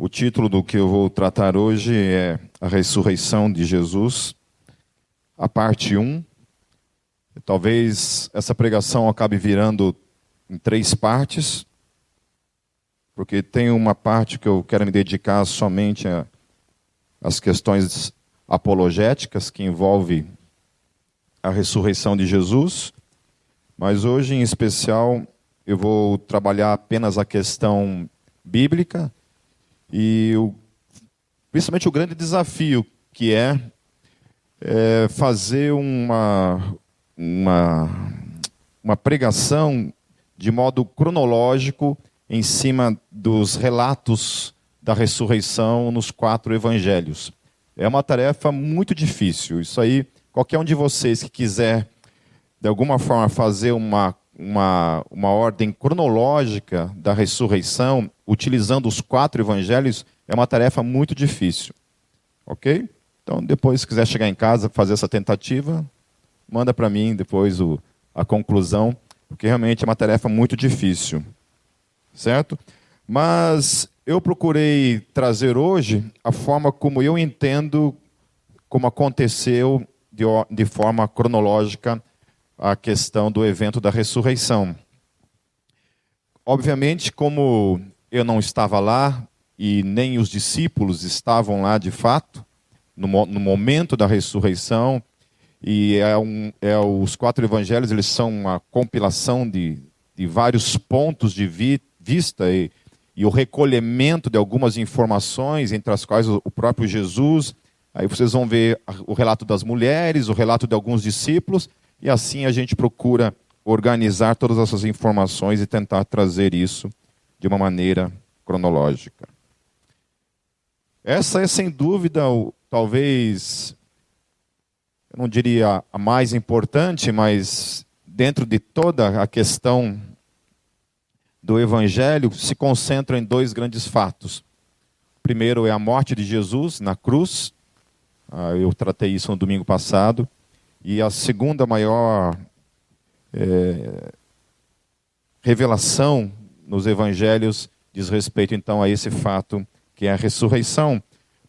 O título do que eu vou tratar hoje é A Ressurreição de Jesus, a parte 1. Talvez essa pregação acabe virando em 3 partes, porque tem uma parte que eu quero me dedicar somente às questões apologéticas, que envolve a ressurreição de Jesus, mas hoje em especial eu vou trabalhar apenas a questão bíblica e principalmente o grande desafio que é fazer uma pregação de modo cronológico em cima dos relatos da ressurreição nos 4 evangelhos. É uma tarefa muito difícil. Isso aí, qualquer um de vocês que quiser, de alguma forma, fazer uma ordem cronológica da ressurreição, utilizando os 4 evangelhos, é uma tarefa muito difícil. Ok? Então, depois, se quiser chegar em casa, fazer essa tentativa, manda para mim depois a conclusão, porque realmente é uma tarefa muito difícil. Certo? Mas eu procurei trazer hoje a forma como eu entendo como aconteceu de forma cronológica a questão do evento da ressurreição. Obviamente, como eu não estava lá e nem os discípulos estavam lá de fato, no momento da ressurreição, e os 4 evangelhos eles são uma compilação de vários pontos de vista e o recolhimento de algumas informações, entre as quais o próprio Jesus. Aí vocês vão ver o relato das mulheres, o relato de alguns discípulos, e assim a gente procura organizar todas essas informações e tentar trazer isso de uma maneira cronológica. Essa é, sem dúvida, talvez, eu não diria a mais importante, mas dentro de toda a questão do Evangelho, se concentra em 2 grandes fatos. O primeiro é a morte de Jesus na cruz. Eu tratei isso no domingo passado. E a segunda maior revelação nos Evangelhos diz respeito, então, a esse fato, que é a ressurreição.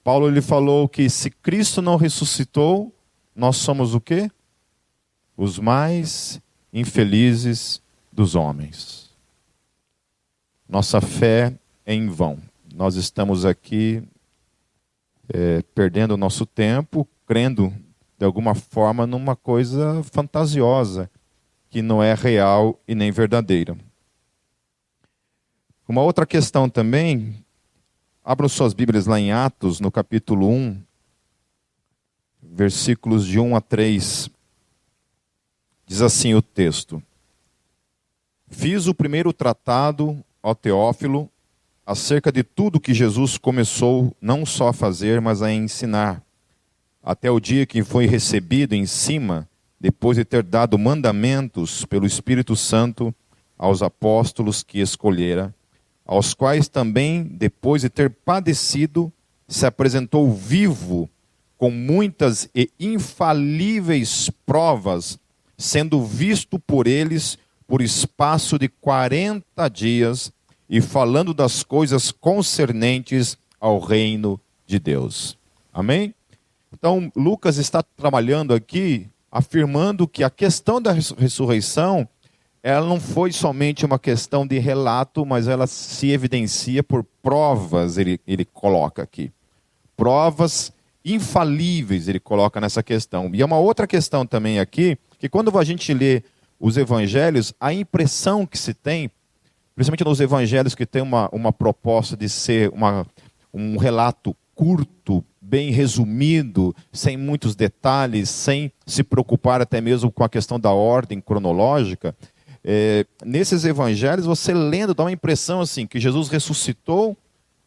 Paulo ele falou que se Cristo não ressuscitou, nós somos o quê? Os mais infelizes dos homens. Nossa fé é em vão. Nós estamos aqui perdendo o nosso tempo, crendo de alguma forma numa coisa fantasiosa, que não é real e nem verdadeira. Uma outra questão também, abram suas Bíblias lá em Atos, no capítulo 1, versículos de 1 a 3, diz assim o texto: Fiz o primeiro tratado ao Teófilo acerca de tudo que Jesus começou não só a fazer, mas a ensinar, até o dia que foi recebido em cima, depois de ter dado mandamentos pelo Espírito Santo aos apóstolos que escolhera, aos quais também, depois de ter padecido, se apresentou vivo, com muitas e infalíveis provas, sendo visto por eles por espaço de 40 dias, e falando das coisas concernentes ao reino de Deus. Amém? Então, Lucas está trabalhando aqui, afirmando que a questão da ressurreição, ela não foi somente uma questão de relato, mas ela se evidencia por provas, ele coloca aqui. Provas infalíveis, ele coloca nessa questão. E é uma outra questão também aqui, que quando a gente lê os evangelhos, a impressão que se tem, principalmente nos evangelhos que tem uma proposta de ser um relato curto, bem resumido, sem muitos detalhes, sem se preocupar até mesmo com a questão da ordem cronológica, nesses evangelhos, você lendo, dá uma impressão assim, que Jesus ressuscitou,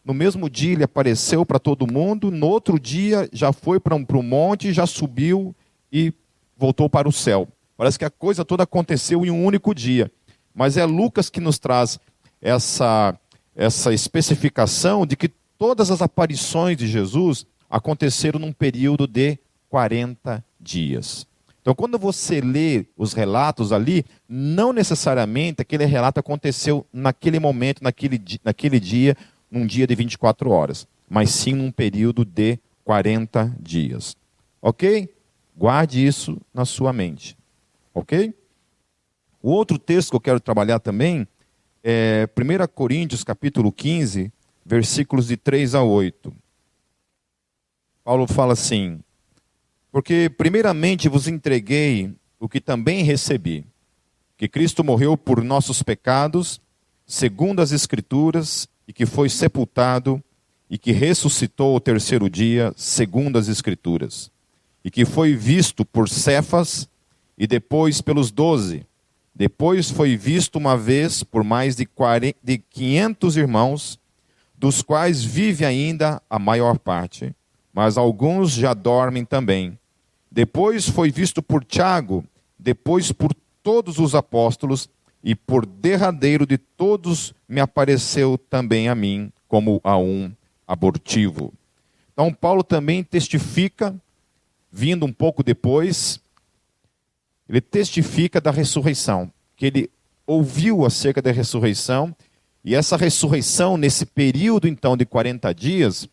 no mesmo dia ele apareceu para todo mundo, no outro dia já foi para um monte, já subiu e voltou para o céu. Parece que a coisa toda aconteceu em um único dia. Mas é Lucas que nos traz essa especificação de que todas as aparições de Jesus aconteceram num período de 40 dias. Então, quando você lê os relatos ali, não necessariamente aquele relato aconteceu naquele momento, naquele dia, num dia de 24 horas, mas sim num período de 40 dias. Ok? Guarde isso na sua mente. Ok? O outro texto que eu quero trabalhar também é 1 Coríntios capítulo 15, versículos de 3 a 8. Paulo fala assim: porque primeiramente vos entreguei o que também recebi, que Cristo morreu por nossos pecados, segundo as Escrituras, e que foi sepultado, e que ressuscitou ao terceiro dia, segundo as Escrituras, e que foi visto por Cefas, e depois pelos 12. Depois foi visto uma vez por mais de 500 irmãos, dos quais vive ainda a maior parte, mas alguns já dormem também. Depois foi visto por Tiago, depois por todos os apóstolos, e por derradeiro de todos me apareceu também a mim, como a um abortivo. Então Paulo também testifica, vindo um pouco depois, ele testifica da ressurreição, que ele ouviu acerca da ressurreição, e essa ressurreição, nesse período então de 40 dias,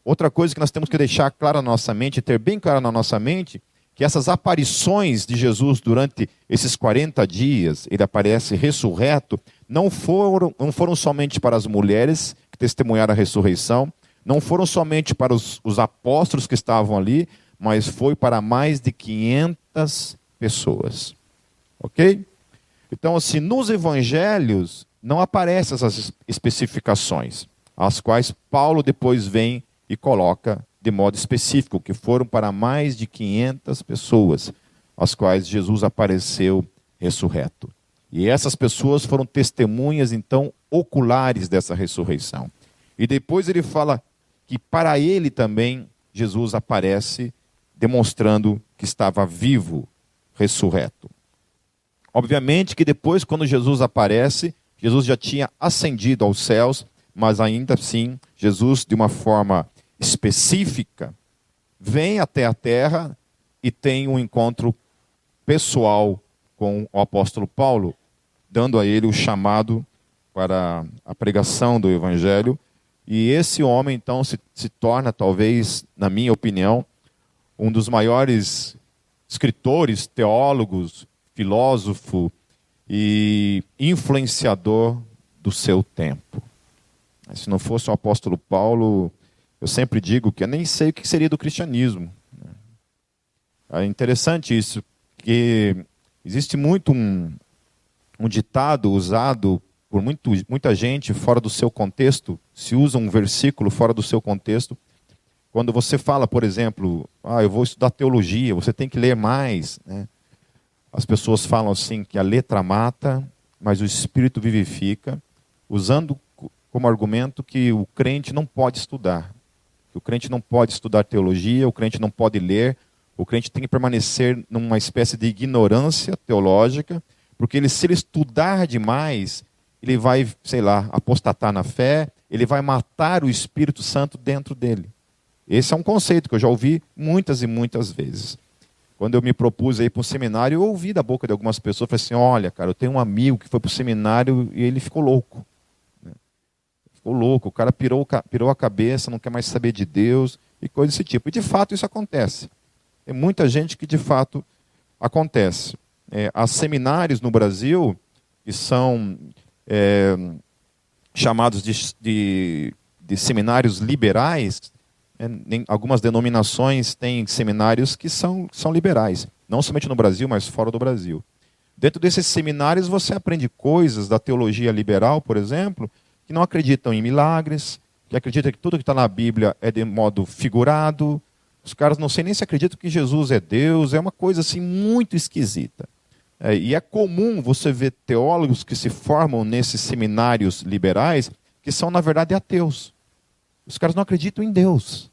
outra coisa que nós temos que deixar clara na nossa mente, ter bem clara na nossa mente, que essas aparições de Jesus durante esses 40 dias, ele aparece ressurreto, não foram somente para as mulheres que testemunharam a ressurreição, não foram somente para os apóstolos que estavam ali, mas foi para mais de 500 pessoas. Ok? Então, assim, nos evangelhos não aparecem essas especificações, as quais Paulo depois vem e coloca de modo específico, que foram para mais de 500 pessoas, as quais Jesus apareceu ressurreto. E essas pessoas foram testemunhas, então, oculares dessa ressurreição. E depois ele fala que para ele também Jesus aparece, demonstrando que estava vivo, ressurreto. Obviamente que depois, quando Jesus aparece, Jesus já tinha ascendido aos céus, mas ainda assim, Jesus, de uma forma específica, vem até a terra e tem um encontro pessoal com o apóstolo Paulo, dando a ele o chamado para a pregação do evangelho. E esse homem, então, se torna, talvez, na minha opinião, um dos maiores escritores, teólogos, filósofo e influenciador do seu tempo. Se não fosse o apóstolo Paulo, eu sempre digo que eu nem sei o que seria do cristianismo. É interessante isso, que existe muito um ditado usado por muita gente fora do seu contexto, se usa um versículo fora do seu contexto. Quando você fala, por exemplo, eu vou estudar teologia, você tem que ler mais, né? As pessoas falam assim que a letra mata, mas o espírito vivifica, usando como argumento que o crente não pode estudar. Que o crente não pode estudar teologia, o crente não pode ler, o crente tem que permanecer numa espécie de ignorância teológica, porque se ele estudar demais, ele vai, apostatar na fé, ele vai matar o Espírito Santo dentro dele. Esse é um conceito que eu já ouvi muitas e muitas vezes. Quando eu me propus a ir para um seminário, eu ouvi da boca de algumas pessoas, falei assim, olha, cara, eu tenho um amigo que foi para o seminário e ele ficou louco. Ficou louco, o cara pirou a cabeça, não quer mais saber de Deus, e coisa desse tipo. E de fato isso acontece. Tem muita gente que de fato acontece. Há seminários no Brasil que são chamados de seminários liberais. Algumas denominações têm seminários que são liberais, não somente no Brasil, mas fora do Brasil. Dentro desses seminários você aprende coisas da teologia liberal, por exemplo, que não acreditam em milagres, que acreditam que tudo que está na Bíblia é de modo figurado. Os caras não sei nem se acreditam que Jesus é Deus, é uma coisa assim muito esquisita. E é comum você ver teólogos que se formam nesses seminários liberais, que são na verdade ateus. Os caras não acreditam em Deus.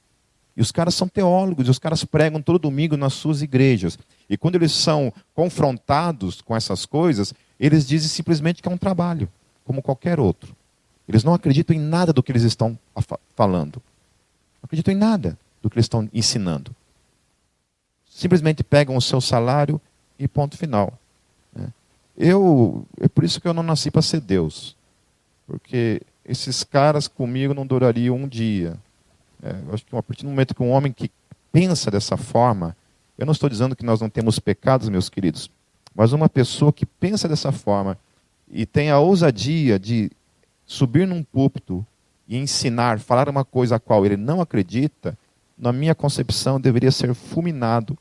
E os caras são teólogos, e os caras pregam todo domingo nas suas igrejas. E quando eles são confrontados com essas coisas, eles dizem simplesmente que é um trabalho, como qualquer outro. Eles não acreditam em nada do que eles estão falando. Não acreditam em nada do que eles estão ensinando. Simplesmente pegam o seu salário e ponto final. É por isso que eu não nasci para ser Deus. Porque esses caras comigo não durariam um dia. Eu acho que a partir do momento que um homem que pensa dessa forma, eu não estou dizendo que nós não temos pecados, meus queridos, mas uma pessoa que pensa dessa forma e tem a ousadia de subir num púlpito e ensinar, falar uma coisa a qual ele não acredita, na minha concepção, deveria ser fulminado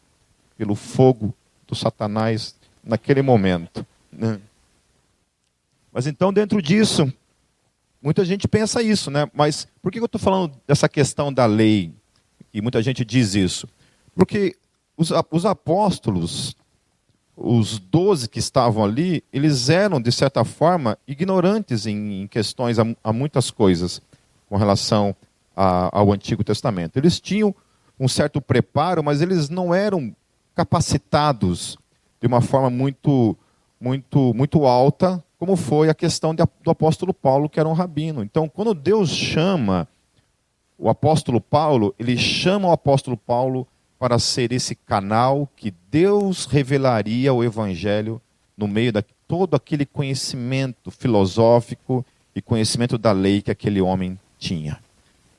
pelo fogo do Satanás naquele momento. Né? Mas então, dentro disso, muita gente pensa isso, né? Mas por que eu estou falando dessa questão da lei? E muita gente diz isso. Porque os apóstolos, os 12 que estavam ali, eles eram, de certa forma, ignorantes em questões a muitas coisas com relação ao Antigo Testamento. Eles tinham um certo preparo, mas eles não eram capacitados de uma forma muito alta, como foi a questão do apóstolo Paulo, que era um rabino. Então, quando Deus chama o apóstolo Paulo, ele chama o apóstolo Paulo para ser esse canal que Deus revelaria o evangelho no meio de todo aquele conhecimento filosófico e conhecimento da lei que aquele homem tinha.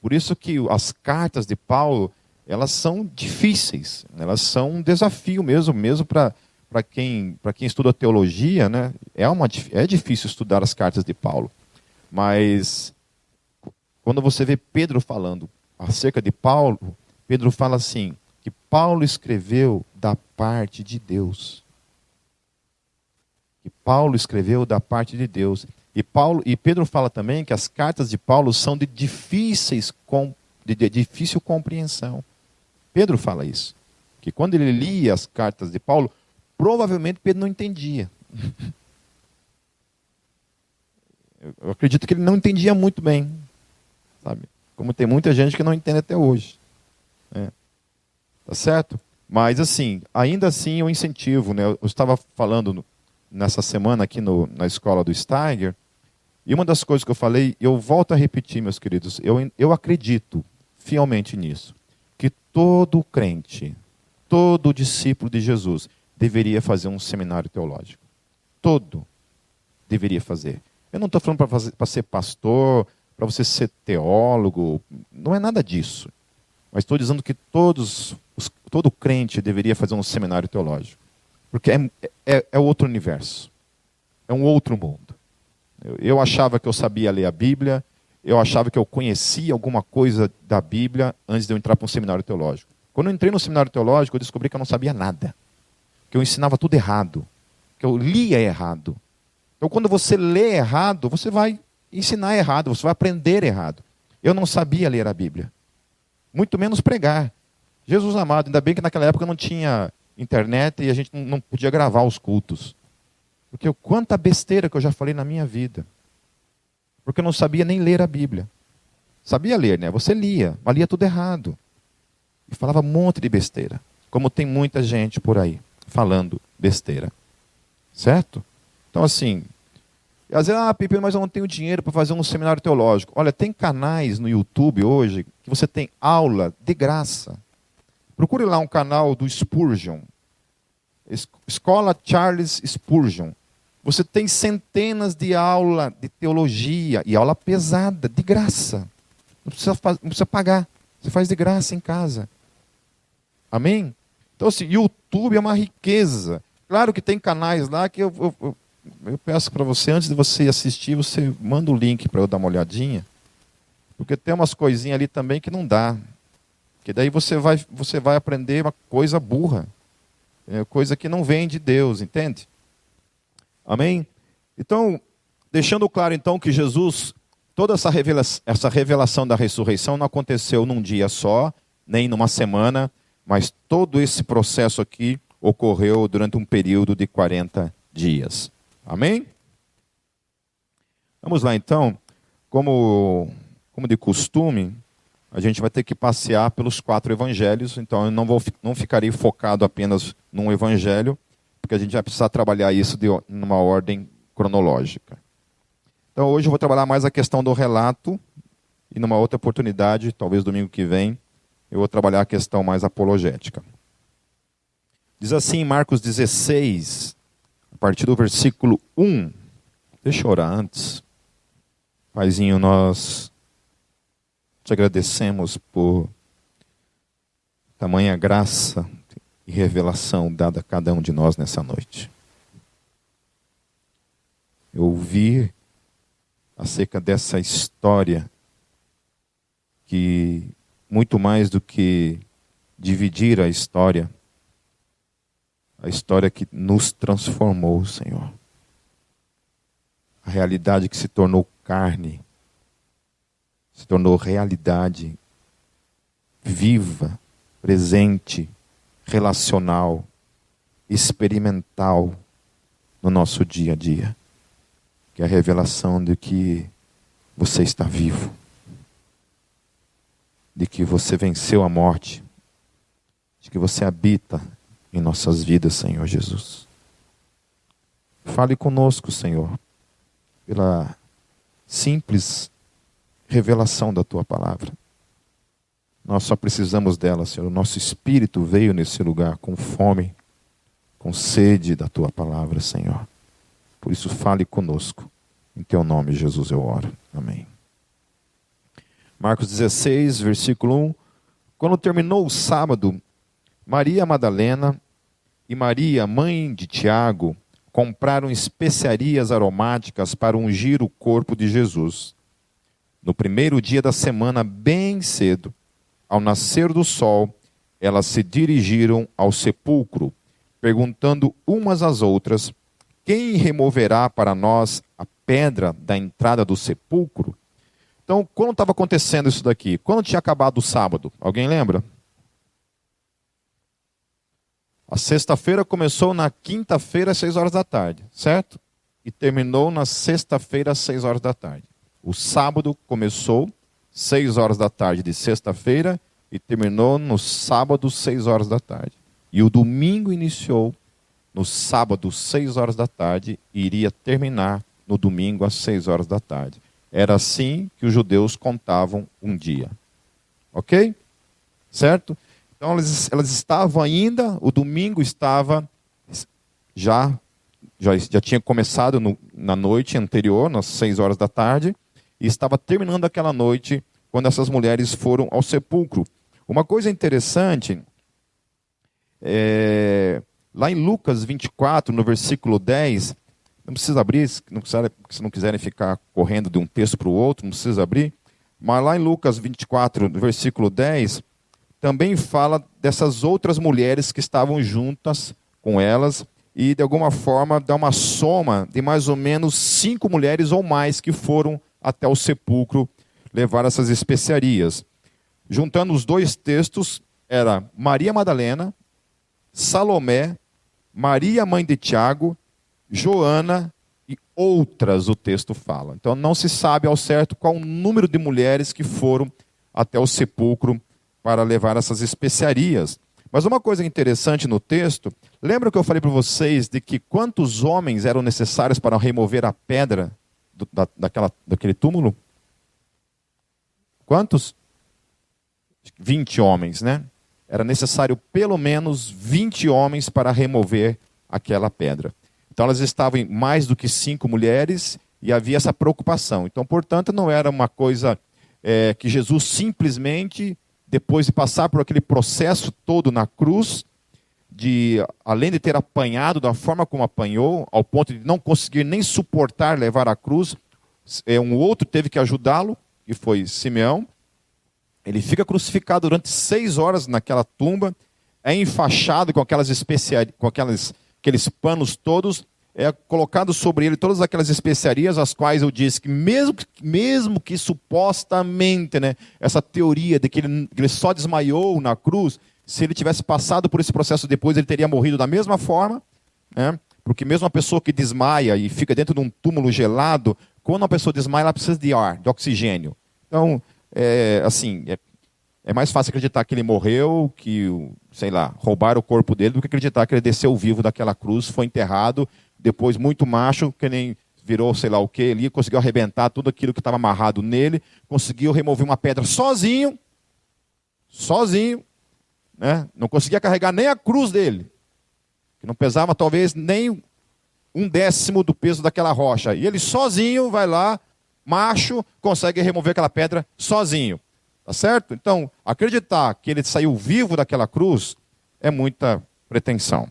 Por isso que as cartas de Paulo, elas são difíceis, elas são um desafio mesmo para quem estuda teologia, né? É difícil estudar as cartas de Paulo. Mas quando você vê Pedro falando acerca de Paulo, Pedro fala assim, que Paulo escreveu da parte de Deus. Que Paulo escreveu da parte de Deus. E Pedro fala também que as cartas de Paulo são de difícil compreensão. Pedro fala isso. Que quando ele lia as cartas de Paulo, provavelmente Pedro não entendia. Eu acredito que ele não entendia muito bem. Sabe? Como tem muita gente que não entende até hoje. Tá certo? Mas assim, ainda assim eu incentivo, né? Eu estava falando nessa semana aqui na escola do Steiger, e uma das coisas que eu falei, eu volto a repetir, meus queridos, eu acredito fielmente nisso, que todo crente, todo discípulo de Jesus deveria fazer um seminário teológico. Todo deveria fazer. Eu não estou falando para ser pastor, para você ser teólogo, não é nada disso. Mas estou dizendo que todo crente deveria fazer um seminário teológico. Porque é outro universo. É um outro mundo. Eu achava que eu sabia ler a Bíblia, eu achava que eu conhecia alguma coisa da Bíblia antes de eu entrar para um seminário teológico. Quando eu entrei no seminário teológico, eu descobri que eu não sabia nada. Que eu ensinava tudo errado. Que eu lia errado. Então, quando você lê errado, você vai ensinar errado, você vai aprender errado. Eu não sabia ler a Bíblia. Muito menos pregar. Jesus amado, ainda bem que naquela época não tinha internet e a gente não podia gravar os cultos. Porque quanta besteira que eu já falei na minha vida. Porque eu não sabia nem ler a Bíblia. Sabia ler, né? Você lia, mas lia tudo errado. E falava um monte de besteira. Como tem muita gente por aí falando besteira. Certo? Então assim, às vezes, Pipe, mas eu não tenho dinheiro para fazer um seminário teológico. Olha, tem canais no YouTube hoje que você tem aula de graça. Procure lá um canal do Spurgeon. Escola Charles Spurgeon. Você tem centenas de aulas de teologia e aula pesada, de graça. Não precisa pagar. Você faz de graça em casa. Amém? Então, assim, YouTube é uma riqueza. Claro que tem canais lá que eu peço para você, antes de você assistir, você manda o link para eu dar uma olhadinha. Porque tem umas coisinhas ali também que não dá. Porque daí você vai aprender uma coisa burra. Coisa que não vem de Deus, entende? Amém? Então, deixando claro então que Jesus, toda essa revelação da ressurreição não aconteceu num dia só, nem numa semana, mas todo esse processo aqui ocorreu durante um período de 40 dias. Amém? Vamos lá então, como de costume, a gente vai ter que passear pelos 4 evangelhos, então eu não ficarei focado apenas num evangelho, porque a gente vai precisar trabalhar isso numa ordem cronológica. Então hoje eu vou trabalhar mais a questão do relato, e numa outra oportunidade, talvez domingo que vem, eu vou trabalhar a questão mais apologética. Diz assim em Marcos 16, a partir do versículo 1, deixa eu orar antes. Paizinho, nós te agradecemos por tamanha graça e revelação dada a cada um de nós nessa noite. Eu ouvi acerca dessa história que, muito mais do que dividir a história que nos transformou, Senhor. A realidade que se tornou carne, se tornou realidade viva, presente, relacional, experimental no nosso dia a dia. Que é a revelação de que você está vivo, de que você venceu a morte, de que você habita em nossas vidas, Senhor Jesus. Fale conosco, Senhor, pela simples revelação da Tua palavra. Nós só precisamos dela, Senhor. O nosso espírito veio nesse lugar com fome, com sede da Tua palavra, Senhor. Por isso, fale conosco. Em Teu nome, Jesus, eu oro. Amém. Marcos 16, versículo 1. Quando terminou o sábado, Maria Madalena e Maria, mãe de Tiago, compraram especiarias aromáticas para ungir o corpo de Jesus. No primeiro dia da semana, bem cedo, ao nascer do sol, elas se dirigiram ao sepulcro, perguntando umas às outras: quem removerá para nós a pedra da entrada do sepulcro? Então, quando estava acontecendo isso daqui? Quando tinha acabado o sábado? Alguém lembra? A sexta-feira começou na quinta-feira, às 6 horas da tarde, certo? E terminou na sexta-feira, às 6 horas da tarde. O sábado começou 6 horas da tarde de sexta-feira e terminou no sábado, 6 horas da tarde. E o domingo iniciou no sábado, 6 horas da tarde, e iria terminar no domingo, às 6 horas da tarde. Era assim que os judeus contavam um dia. Ok? Certo? Então elas estavam ainda, o domingo estava, já tinha começado na noite anterior, nas 6 horas da tarde, e estava terminando aquela noite quando essas mulheres foram ao sepulcro. Uma coisa interessante, lá em Lucas 24, no versículo 10, não precisa abrir, se não quiserem ficar correndo de um texto para o outro, não precisa abrir, mas lá em Lucas 24, no versículo 10, também fala dessas outras mulheres que estavam juntas com elas e, de alguma forma, dá uma soma de mais ou menos 5 mulheres ou mais que foram até o sepulcro levar essas especiarias. Juntando os dois textos, era Maria Madalena, Salomé, Maria, mãe de Tiago, Joana e outras, o texto fala. Então não se sabe ao certo qual o número de mulheres que foram até o sepulcro para levar essas especiarias. Mas uma coisa interessante no texto, lembra que eu falei para vocês de que quantos homens eram necessários para remover a pedra daquele túmulo? Quantos? 20 homens, né? Era necessário pelo menos 20 homens para remover aquela pedra. Então elas estavam em mais do que 5 mulheres e havia essa preocupação. Então, portanto, não era uma coisa que Jesus simplesmente, depois de passar por aquele processo todo na cruz, além de ter apanhado da forma como apanhou, ao ponto de não conseguir nem suportar levar a cruz, um outro teve que ajudá-lo, que foi Simeão. Ele fica crucificado durante 6 horas naquela tumba, é enfaixado com aquelas aqueles panos todos, é colocado sobre ele todas aquelas especiarias, as quais eu disse que mesmo que supostamente, né, essa teoria de que ele só desmaiou na cruz, se ele tivesse passado por esse processo depois, ele teria morrido da mesma forma, né? Porque mesmo uma pessoa que desmaia e fica dentro de um túmulo gelado, quando uma pessoa desmaia, ela precisa de ar, de oxigênio. Então, é mais fácil acreditar que ele morreu, que, sei lá, roubaram o corpo dele, do que acreditar que ele desceu vivo daquela cruz, foi enterrado, depois muito macho, que nem virou sei lá o que, ele conseguiu arrebentar tudo aquilo que estava amarrado nele, conseguiu remover uma pedra sozinho, né? Não conseguia carregar nem a cruz dele, que não pesava talvez nem 1/10 do peso daquela rocha. E ele sozinho vai lá, macho consegue remover aquela pedra sozinho. Tá certo? Então, acreditar que ele saiu vivo daquela cruz é muita pretensão.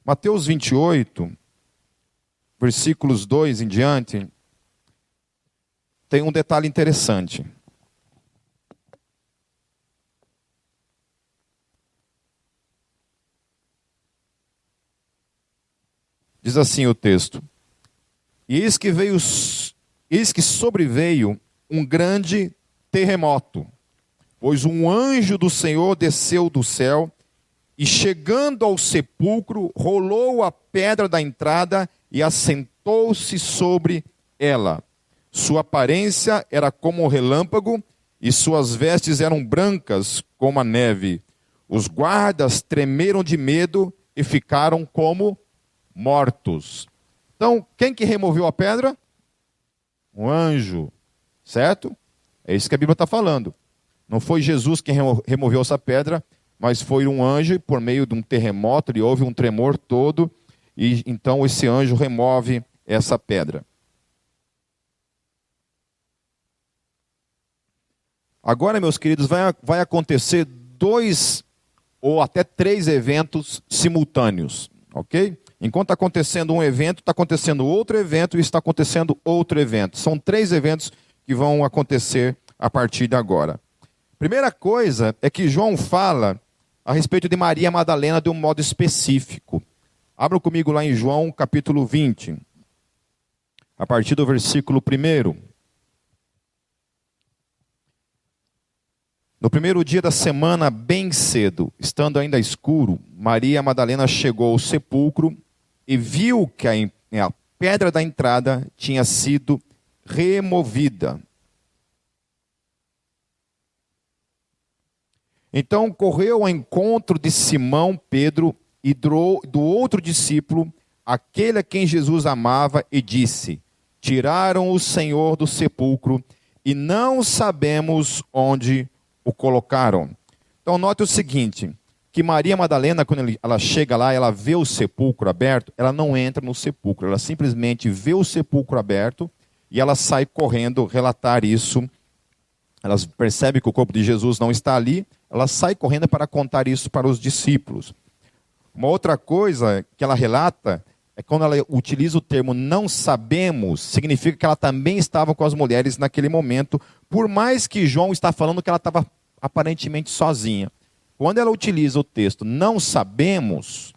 Mateus 28, versículos 2 em diante, tem um detalhe interessante. Diz assim o texto: e eis que sobreveio um grande terremoto, pois um anjo do Senhor desceu do céu e, chegando ao sepulcro, rolou a pedra da entrada e assentou-se sobre ela. Sua aparência era como um relâmpago e suas vestes eram brancas como a neve. Os guardas tremeram de medo e ficaram como mortos. Então, quem que removeu a pedra? Um anjo, certo? É isso que a Bíblia está falando. Não foi Jesus quem removeu essa pedra, mas foi um anjo, e por meio de um terremoto, e houve um tremor todo, e então esse anjo remove essa pedra. Agora, meus queridos, vai acontecer 2 ou até 3 eventos simultâneos, ok? Enquanto está acontecendo um evento, está acontecendo outro evento e está acontecendo outro evento. São 3 eventos que vão acontecer a partir de agora. Primeira coisa é que João fala a respeito de Maria Madalena de um modo específico. Abra comigo lá em João capítulo 20, a partir do versículo 1. No primeiro dia da semana, bem cedo, estando ainda escuro, Maria Madalena chegou ao sepulcro e viu que a pedra da entrada tinha sido removida. Então correu ao encontro de Simão, Pedro e do outro discípulo, aquele a quem Jesus amava, e disse: tiraram o Senhor do sepulcro e não sabemos onde o colocaram. Então note o seguinte, que Maria Madalena, quando ela chega lá, ela vê o sepulcro aberto, ela não entra no sepulcro, ela simplesmente vê o sepulcro aberto e ela sai correndo relatar isso. Ela percebe que o corpo de Jesus não está ali, ela sai correndo para contar isso para os discípulos. Uma outra coisa que ela relata é quando ela utiliza o termo não sabemos, significa que ela também estava com as mulheres naquele momento, por mais que João está falando que ela estava aparentemente sozinha. Quando ela utiliza o texto não sabemos,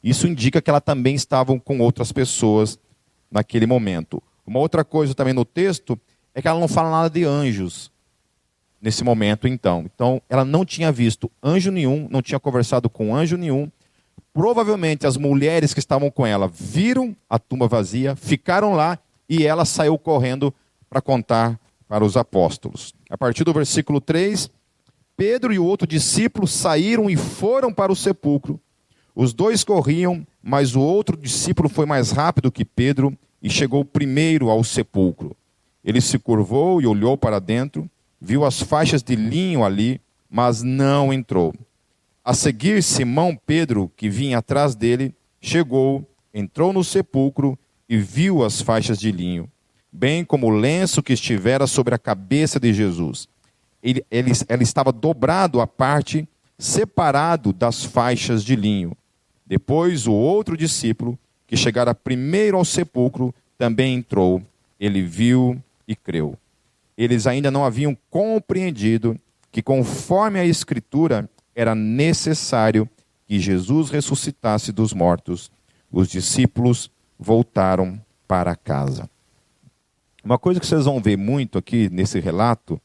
isso indica que ela também estava com outras pessoas naquele momento. Uma outra coisa também no texto é que ela não fala nada de anjos nesse momento então. Então ela não tinha visto anjo nenhum, não tinha conversado com anjo nenhum. Provavelmente as mulheres que estavam com ela viram a tumba vazia, ficaram lá e ela saiu correndo para contar para os apóstolos. A partir do versículo 3, Pedro e o outro discípulo saíram e foram para o sepulcro. Os 2 corriam, mas o outro discípulo foi mais rápido que Pedro e chegou primeiro ao sepulcro. Ele se curvou e olhou para dentro, viu as faixas de linho ali, mas não entrou. A seguir, Simão Pedro, que vinha atrás dele, chegou, entrou no sepulcro e viu as faixas de linho, bem como o lenço que estivera sobre a cabeça de Jesus. Ele estava dobrado à parte, separado das faixas de linho. Depois, o outro discípulo, que chegara primeiro ao sepulcro, também entrou. Ele viu e creu. Eles ainda não haviam compreendido que, conforme a Escritura, era necessário que Jesus ressuscitasse dos mortos. Os discípulos voltaram para casa. Uma coisa que vocês vão ver muito aqui nesse relato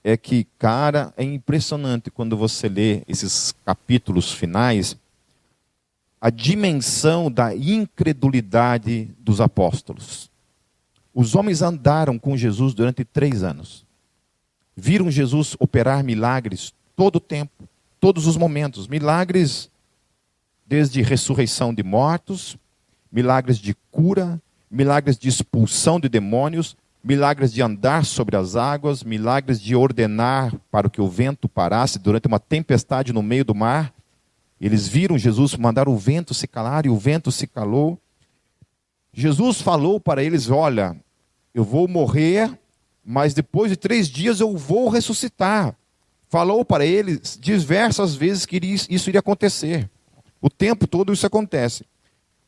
é que, cara, é impressionante quando você lê esses capítulos finais, a dimensão da incredulidade dos apóstolos. Os homens andaram com Jesus durante 3 anos. Viram Jesus operar milagres todo o tempo, todos os momentos. Milagres desde ressurreição de mortos, milagres de cura, milagres de expulsão de demônios, milagres de andar sobre as águas, milagres de ordenar para que o vento parasse durante uma tempestade no meio do mar. Eles viram Jesus mandar o vento se calar e o vento se calou. Jesus falou para eles: olha, eu vou morrer, mas depois de 3 dias eu vou ressuscitar. Falou para eles diversas vezes que isso iria acontecer. O tempo todo isso acontece.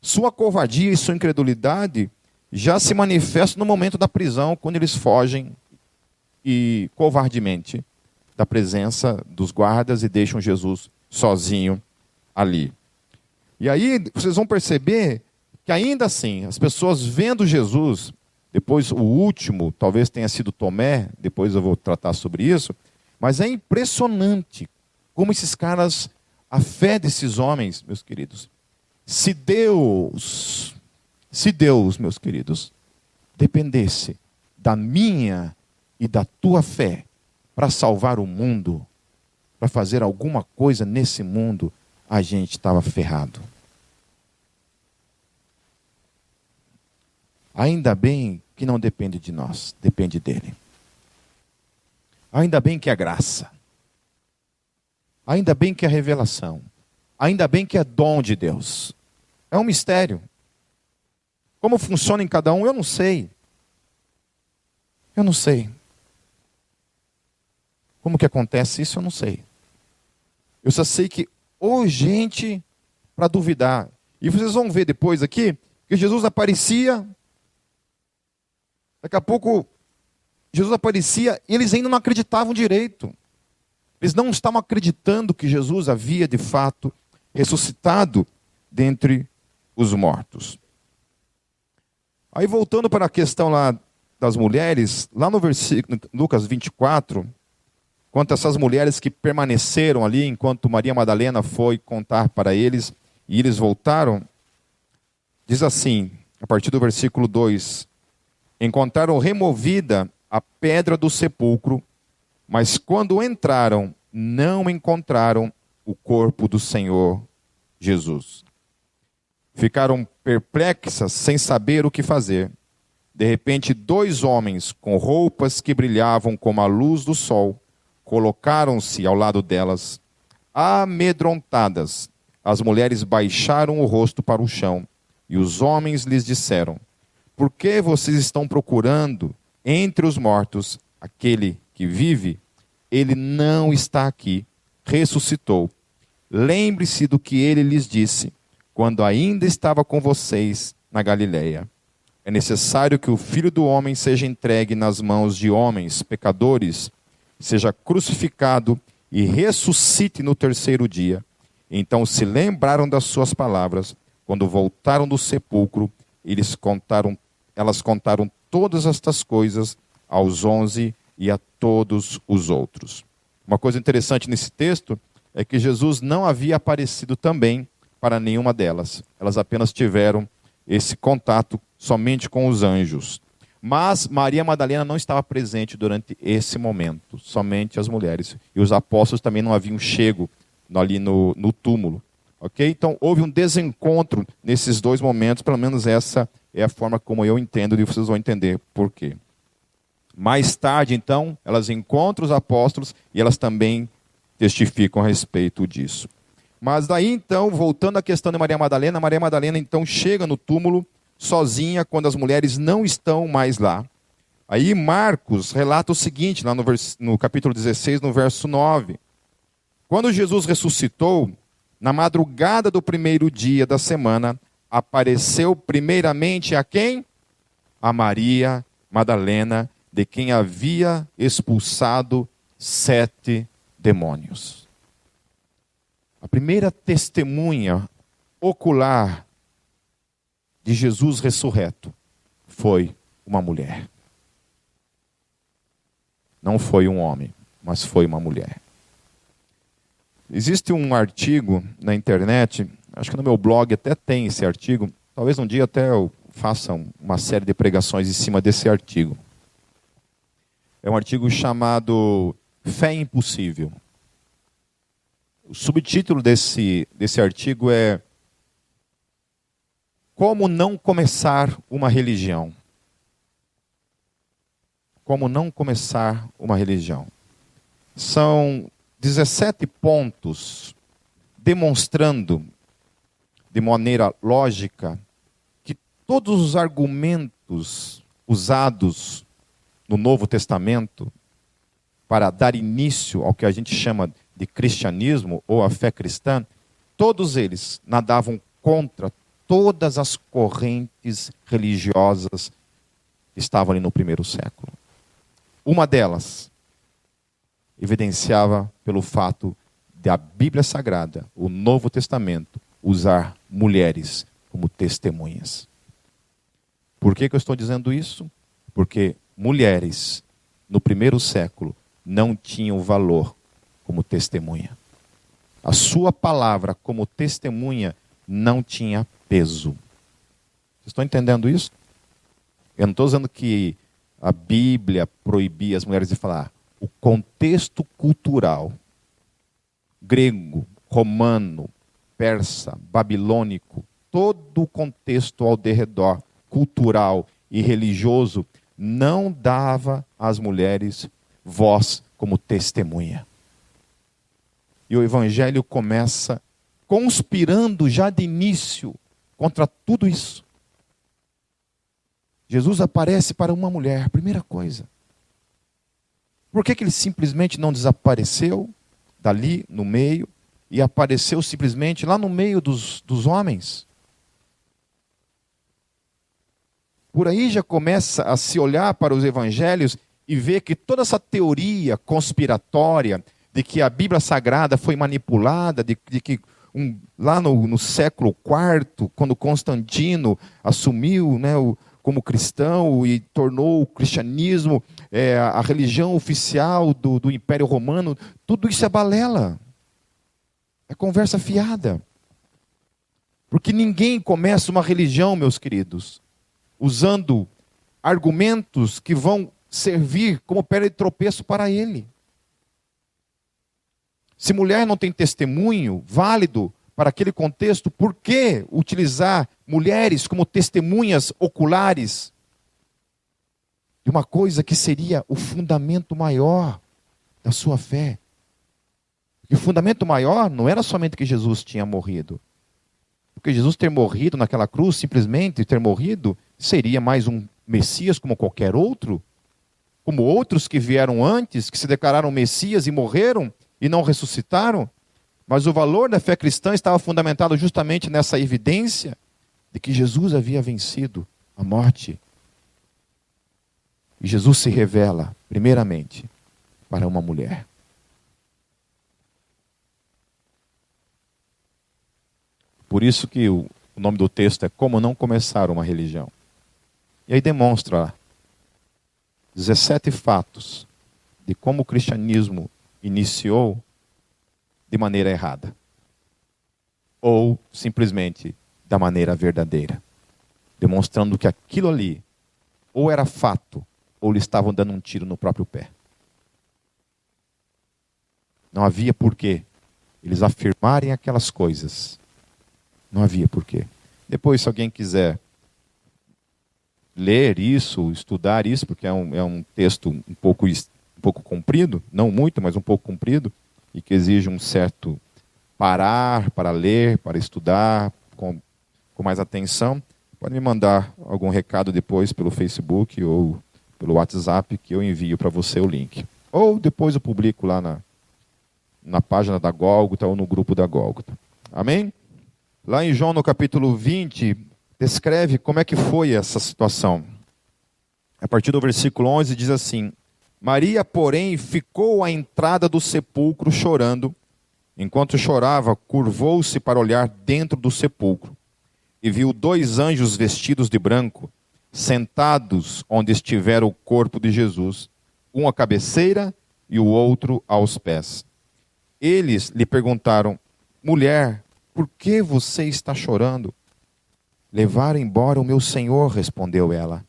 Sua covardia e sua incredulidade já se manifestam no momento da prisão, quando eles fogem e covardemente da presença dos guardas e deixam Jesus sozinho ali. E aí vocês vão perceber que ainda assim, as pessoas vendo Jesus, depois o último, talvez tenha sido Tomé, depois eu vou tratar sobre isso, mas é impressionante como esses caras, a fé desses homens, meus queridos, se Deus, meus queridos, dependesse da minha e da tua fé para salvar o mundo, para fazer alguma coisa nesse mundo, a gente estava ferrado. Ainda bem que não depende de nós, depende dele. Ainda bem que é graça. Ainda bem que é revelação. Ainda bem que é dom de Deus. É um mistério. Como funciona em cada um, eu não sei. Eu não sei. Como que acontece isso, eu não sei. Eu só sei que ou gente para duvidar. E vocês vão ver depois aqui que Jesus aparecia. Daqui a pouco Jesus aparecia e eles ainda não acreditavam direito. Eles não estavam acreditando que Jesus havia de fato ressuscitado dentre os mortos. Aí voltando para a questão lá das mulheres, lá no versículo Lucas 24, quanto a essas mulheres que permaneceram ali enquanto Maria Madalena foi contar para eles e eles voltaram, diz assim, a partir do versículo 2: encontraram removida a pedra do sepulcro, mas quando entraram, não encontraram o corpo do Senhor Jesus. Ficaram perplexas, sem saber o que fazer. De repente, 2 homens com roupas que brilhavam como a luz do sol, colocaram-se ao lado delas. Amedrontadas, as mulheres baixaram o rosto para o chão, e os homens lhes disseram: por que vocês estão procurando entre os mortos aquele que vive? Ele não está aqui, ressuscitou. Lembre-se do que ele lhes disse, quando ainda estava com vocês na Galileia. É necessário que o Filho do Homem seja entregue nas mãos de homens pecadores, seja crucificado e ressuscite no 3º dia. Então se lembraram das suas palavras. Quando voltaram do sepulcro, elas contaram todas estas coisas aos 11 e a todos os outros. Uma coisa interessante nesse texto é que Jesus não havia aparecido também para nenhuma delas. Elas apenas tiveram esse contato somente com os anjos. Mas Maria Madalena não estava presente durante esse momento, somente as mulheres. E os apóstolos também não haviam chego ali no túmulo. Ok? Então houve um desencontro nesses 2 momentos, pelo menos essa é a forma como eu entendo, e vocês vão entender por quê. Mais tarde, então, elas encontram os apóstolos e elas também testificam a respeito disso. Mas daí, então, voltando à questão de Maria Madalena, então, chega no túmulo sozinha, quando as mulheres não estão mais lá. Aí Marcos relata o seguinte, lá no capítulo 16, no verso 9. Quando Jesus ressuscitou, na madrugada do 1º dia da semana, apareceu primeiramente a quem? A Maria Madalena, de quem havia expulsado 7 demônios. A primeira testemunha ocular de Jesus ressurreto foi uma mulher. Não foi um homem, mas foi uma mulher. Existe um artigo na internet, acho que no meu blog até tem esse artigo, talvez um dia até eu faça uma série de pregações em cima desse artigo. É um artigo chamado Fé Impossível. O subtítulo desse artigo é Como não começar uma religião. Como não começar uma religião. São 17 pontos demonstrando de maneira lógica que todos os argumentos usados no Novo Testamento para dar início ao que a gente chama de cristianismo ou a fé cristã, todos eles nadavam contra todas as correntes religiosas que estavam ali no primeiro século. Uma delas evidenciava pelo fato de a Bíblia Sagrada, o Novo Testamento, usar mulheres como testemunhas. Por que eu estou dizendo isso? Porque mulheres no primeiro século não tinham valor como testemunha. A sua palavra como testemunha não tinha peso. Vocês estão entendendo isso? Eu não estou dizendo que a Bíblia proibia as mulheres de falar. O contexto cultural grego, romano, persa, babilônico, todo o contexto ao derredor, cultural e religioso, não dava às mulheres voz como testemunha. E o evangelho começa conspirando já de início contra tudo isso. Jesus aparece para uma mulher, primeira coisa. Por que ele simplesmente não desapareceu dali no meio e apareceu simplesmente lá no meio dos homens? Por aí já começa a se olhar para os evangelhos e ver que toda essa teoria conspiratória de que a Bíblia Sagrada foi manipulada, de que lá no século IV, quando Constantino assumiu, né, como cristão e tornou o cristianismo a religião oficial do Império Romano, tudo isso é balela. É conversa fiada. Porque ninguém começa uma religião, meus queridos, usando argumentos que vão servir como pedra de tropeço para ele. Se mulher não tem testemunho válido para aquele contexto, por que utilizar mulheres como testemunhas oculares de uma coisa que seria o fundamento maior da sua fé? E o fundamento maior não era somente que Jesus tinha morrido. Porque Jesus ter morrido naquela cruz, simplesmente ter morrido, seria mais um Messias como qualquer outro, como outros que vieram antes, que se declararam Messias e morreram e não ressuscitaram. Mas o valor da fé cristã estava fundamentado justamente nessa evidência de que Jesus havia vencido a morte. E Jesus se revela, primeiramente, para uma mulher. Por isso que o nome do texto é Como Não Começar uma Religião. E aí demonstra 17 fatos de como o cristianismo iniciou de maneira errada. Ou simplesmente da maneira verdadeira. Demonstrando que aquilo ali ou era fato, ou lhe estavam dando um tiro no próprio pé. Não havia porquê eles afirmarem aquelas coisas. Não havia porquê. Depois, se alguém quiser ler isso, estudar isso, porque é um texto um pouco comprido, não muito, mas um pouco comprido, e que exige um certo parar para ler, para estudar com mais atenção, pode me mandar algum recado depois pelo Facebook ou pelo WhatsApp que eu envio para você o link. Ou depois eu publico lá na página da Gólgota ou no grupo da Gólgota. Amém? Lá em João, no capítulo 20, descreve como é que foi essa situação. A partir do versículo 11 diz assim: Maria, porém, ficou à entrada do sepulcro chorando. Enquanto chorava, curvou-se para olhar dentro do sepulcro e viu 2 anjos vestidos de branco, sentados onde estivera o corpo de Jesus, um à cabeceira e o outro aos pés. Eles lhe perguntaram: Mulher, por que você está chorando? Levaram embora o meu Senhor, respondeu ela,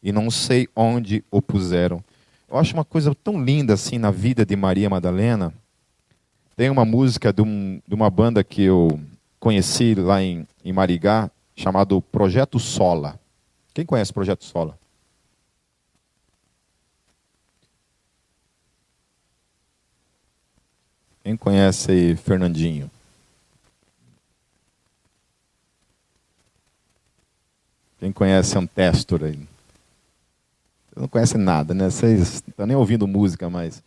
e não sei onde o puseram. Eu acho uma coisa tão linda assim na vida de Maria Madalena. Tem uma música de uma banda que eu conheci lá em Marigá, chamado Projeto Sola. Quem conhece o Projeto Sola? Quem conhece aí Fernandinho? Quem conhecem um Testor aí? Vocês não conhecem nada, né? Vocês não estão nem ouvindo música mais.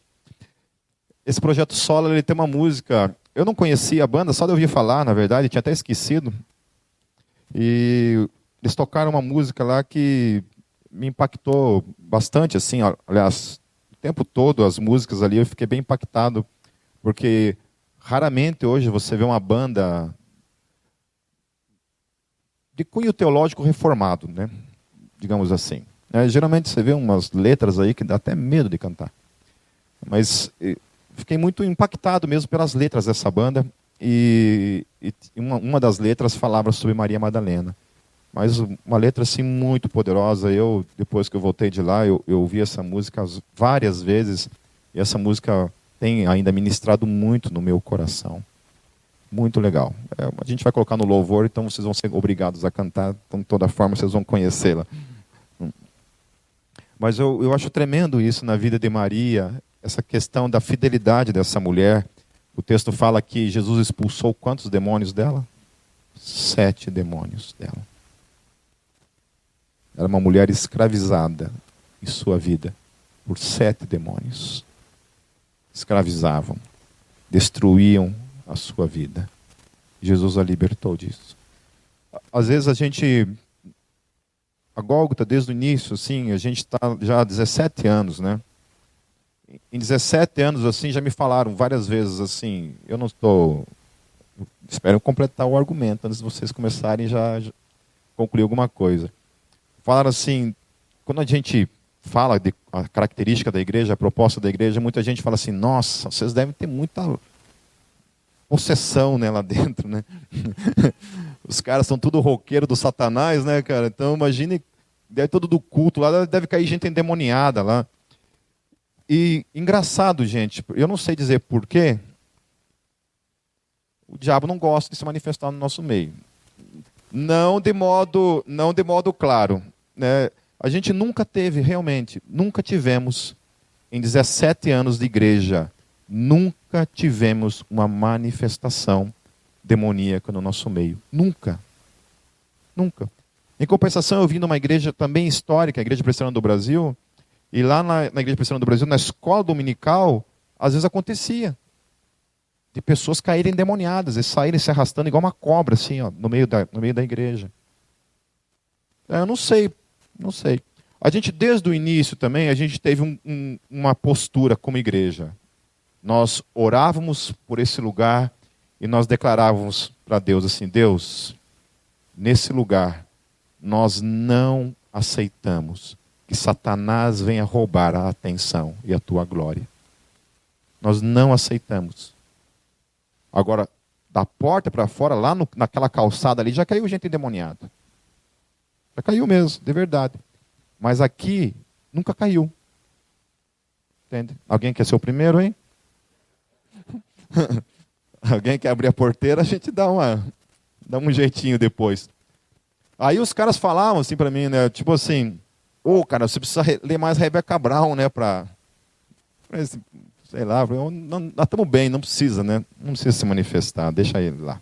Esse projeto solo, ele tem uma música... Eu não conhecia a banda, só de ouvir falar, na verdade, tinha até esquecido. E eles tocaram uma música lá que me impactou bastante, assim, aliás, o tempo todo as músicas ali eu fiquei bem impactado, porque raramente hoje você vê uma banda de cunho teológico reformado, né? Digamos assim. Geralmente você vê umas letras aí que dá até medo de cantar. Mas fiquei muito impactado mesmo pelas letras dessa banda. E uma das letras falava sobre Maria Madalena. Mas uma letra assim muito poderosa. Depois que eu voltei de lá, eu ouvi essa música várias vezes. E essa música tem ainda ministrado muito no meu coração. Muito legal. A gente vai colocar no louvor, então vocês vão ser obrigados a cantar. Então, de toda forma, vocês vão conhecê-la. Mas eu acho tremendo isso na vida de Maria, essa questão da fidelidade dessa mulher. O texto fala que Jesus expulsou quantos demônios dela? 7 demônios dela. Era uma mulher escravizada em sua vida por 7 demônios. Escravizavam, destruíam a sua vida. Jesus a libertou disso. Às vezes a Gólgota, desde o início, assim, a gente está já há 17 anos, né? Em 17 anos, assim, já me falaram várias vezes, assim, eu não estou... Espero completar o argumento, antes de vocês começarem já concluir alguma coisa. Falaram assim, quando a gente fala de a característica da igreja, a proposta da igreja, muita gente fala assim, nossa, vocês devem ter muita possessão, né, lá dentro, né? Os caras são tudo roqueiro do Satanás, né, cara? Então, imagine, deve todo do culto lá, deve cair gente endemoniada lá. E engraçado, gente, eu não sei dizer porquê, o diabo não gosta de se manifestar no nosso meio. Não de modo claro, né? A gente nunca teve, realmente, nunca tivemos, em 17 anos de igreja, nunca tivemos uma manifestação demoníaca no nosso meio. Nunca. Nunca. Em compensação, eu vim de uma igreja também histórica, a Igreja Presbiteriana do Brasil, e lá na Igreja Presbiteriana do Brasil, na escola dominical, às vezes acontecia de pessoas caírem endemoniadas e saírem se arrastando igual uma cobra, assim, ó, no meio da igreja. Eu não sei. A gente, desde o início também, a gente teve uma postura como igreja. Nós orávamos por esse lugar e nós declarávamos para Deus assim, Deus, nesse lugar, nós não aceitamos que Satanás venha roubar a atenção e a tua glória. Nós não aceitamos. Agora, da porta para fora, lá naquela calçada ali, já caiu gente endemoniada. Já caiu mesmo, de verdade. Mas aqui, nunca caiu. Entende? Alguém quer ser o primeiro, hein? Alguém quer abrir a porteira, a gente dá um jeitinho depois. Aí os caras falavam assim para mim, né? Tipo assim, cara, você precisa ler mais Rebecca Brown, né? Sei lá, nós estamos bem, não precisa, né? Não precisa se manifestar, deixa ele lá.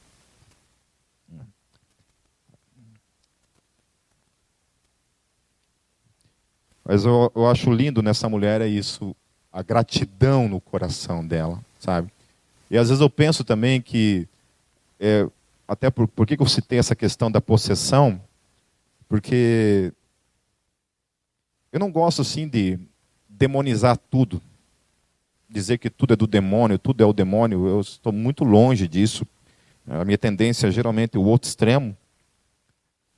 Mas eu acho lindo nessa mulher é isso, a gratidão no coração dela, sabe? E às vezes eu penso também que, até por que eu citei essa questão da possessão? Porque eu não gosto assim de demonizar tudo, dizer que tudo é do demônio, tudo é o demônio, eu estou muito longe disso. A minha tendência é geralmente o outro extremo,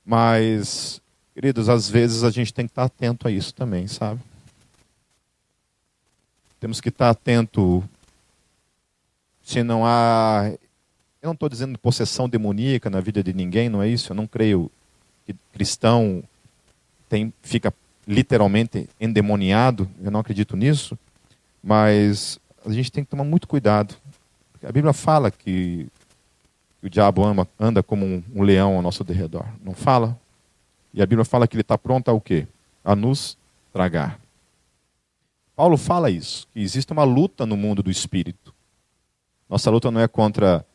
mas... Queridos, às vezes a gente tem que estar atento a isso também, sabe? Temos que estar atento se não há... Eu não estou dizendo possessão demoníaca na vida de ninguém, não é isso? Eu não creio que cristão fica literalmente endemoniado, eu não acredito nisso, mas a gente tem que tomar muito cuidado. A Bíblia fala que o diabo anda como um leão ao nosso derredor, não fala? E a Bíblia fala que ele está pronto a o quê? A nos tragar. Paulo fala isso, que existe uma luta no mundo do espírito. Nossa luta não é contra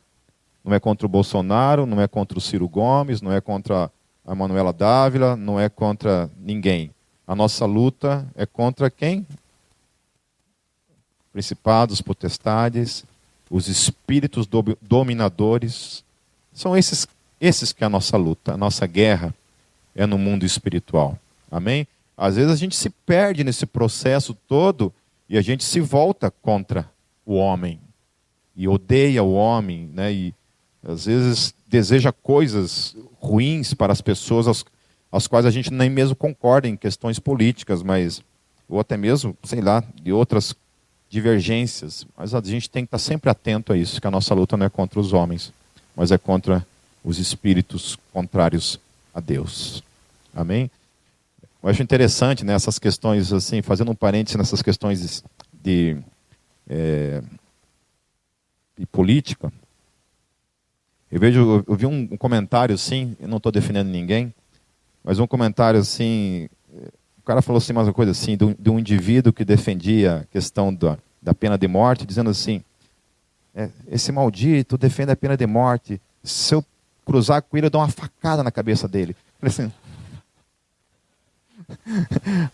o Bolsonaro, não é contra o Ciro Gomes, não é contra a Manuela Dávila, não é contra ninguém. A nossa luta é contra quem? Principados, potestades, os espíritos dominadores. São esses que é a nossa luta, a nossa guerra é no mundo espiritual. Amém? Às vezes a gente se perde nesse processo todo e a gente se volta contra o homem e odeia o homem, né? E às vezes deseja coisas ruins para as pessoas as quais a gente nem mesmo concorda em questões políticas, mas ou até mesmo, sei lá, de outras divergências. Mas a gente tem que estar sempre atento a isso, que a nossa luta não é contra os homens, mas é contra os espíritos contrários a Deus. Amém? Eu acho interessante, né, essas questões, assim, fazendo um parênteses nessas questões de política. Eu vi um comentário assim, eu não estou defendendo ninguém, mas um comentário assim, o cara falou assim, mais uma coisa assim, de um indivíduo que defendia a questão da pena de morte, dizendo assim, esse maldito defende a pena de morte, se eu cruzar com ele, eu dou uma facada na cabeça dele. Eu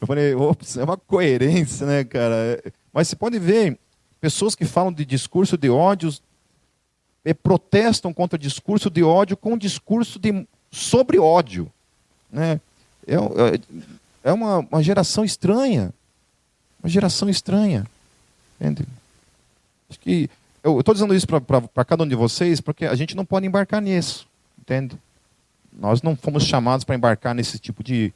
falei assim, ops, é uma coerência, né, cara? Mas você pode ver, pessoas que falam de discurso de ódio, protestam contra discurso de ódio com discurso sobre ódio, né? É uma geração estranha. Uma geração estranha. Entende? Acho que eu estou dizendo isso para cada um de vocês, porque a gente não pode embarcar nisso. Entende? Nós não fomos chamados para embarcar nesse tipo de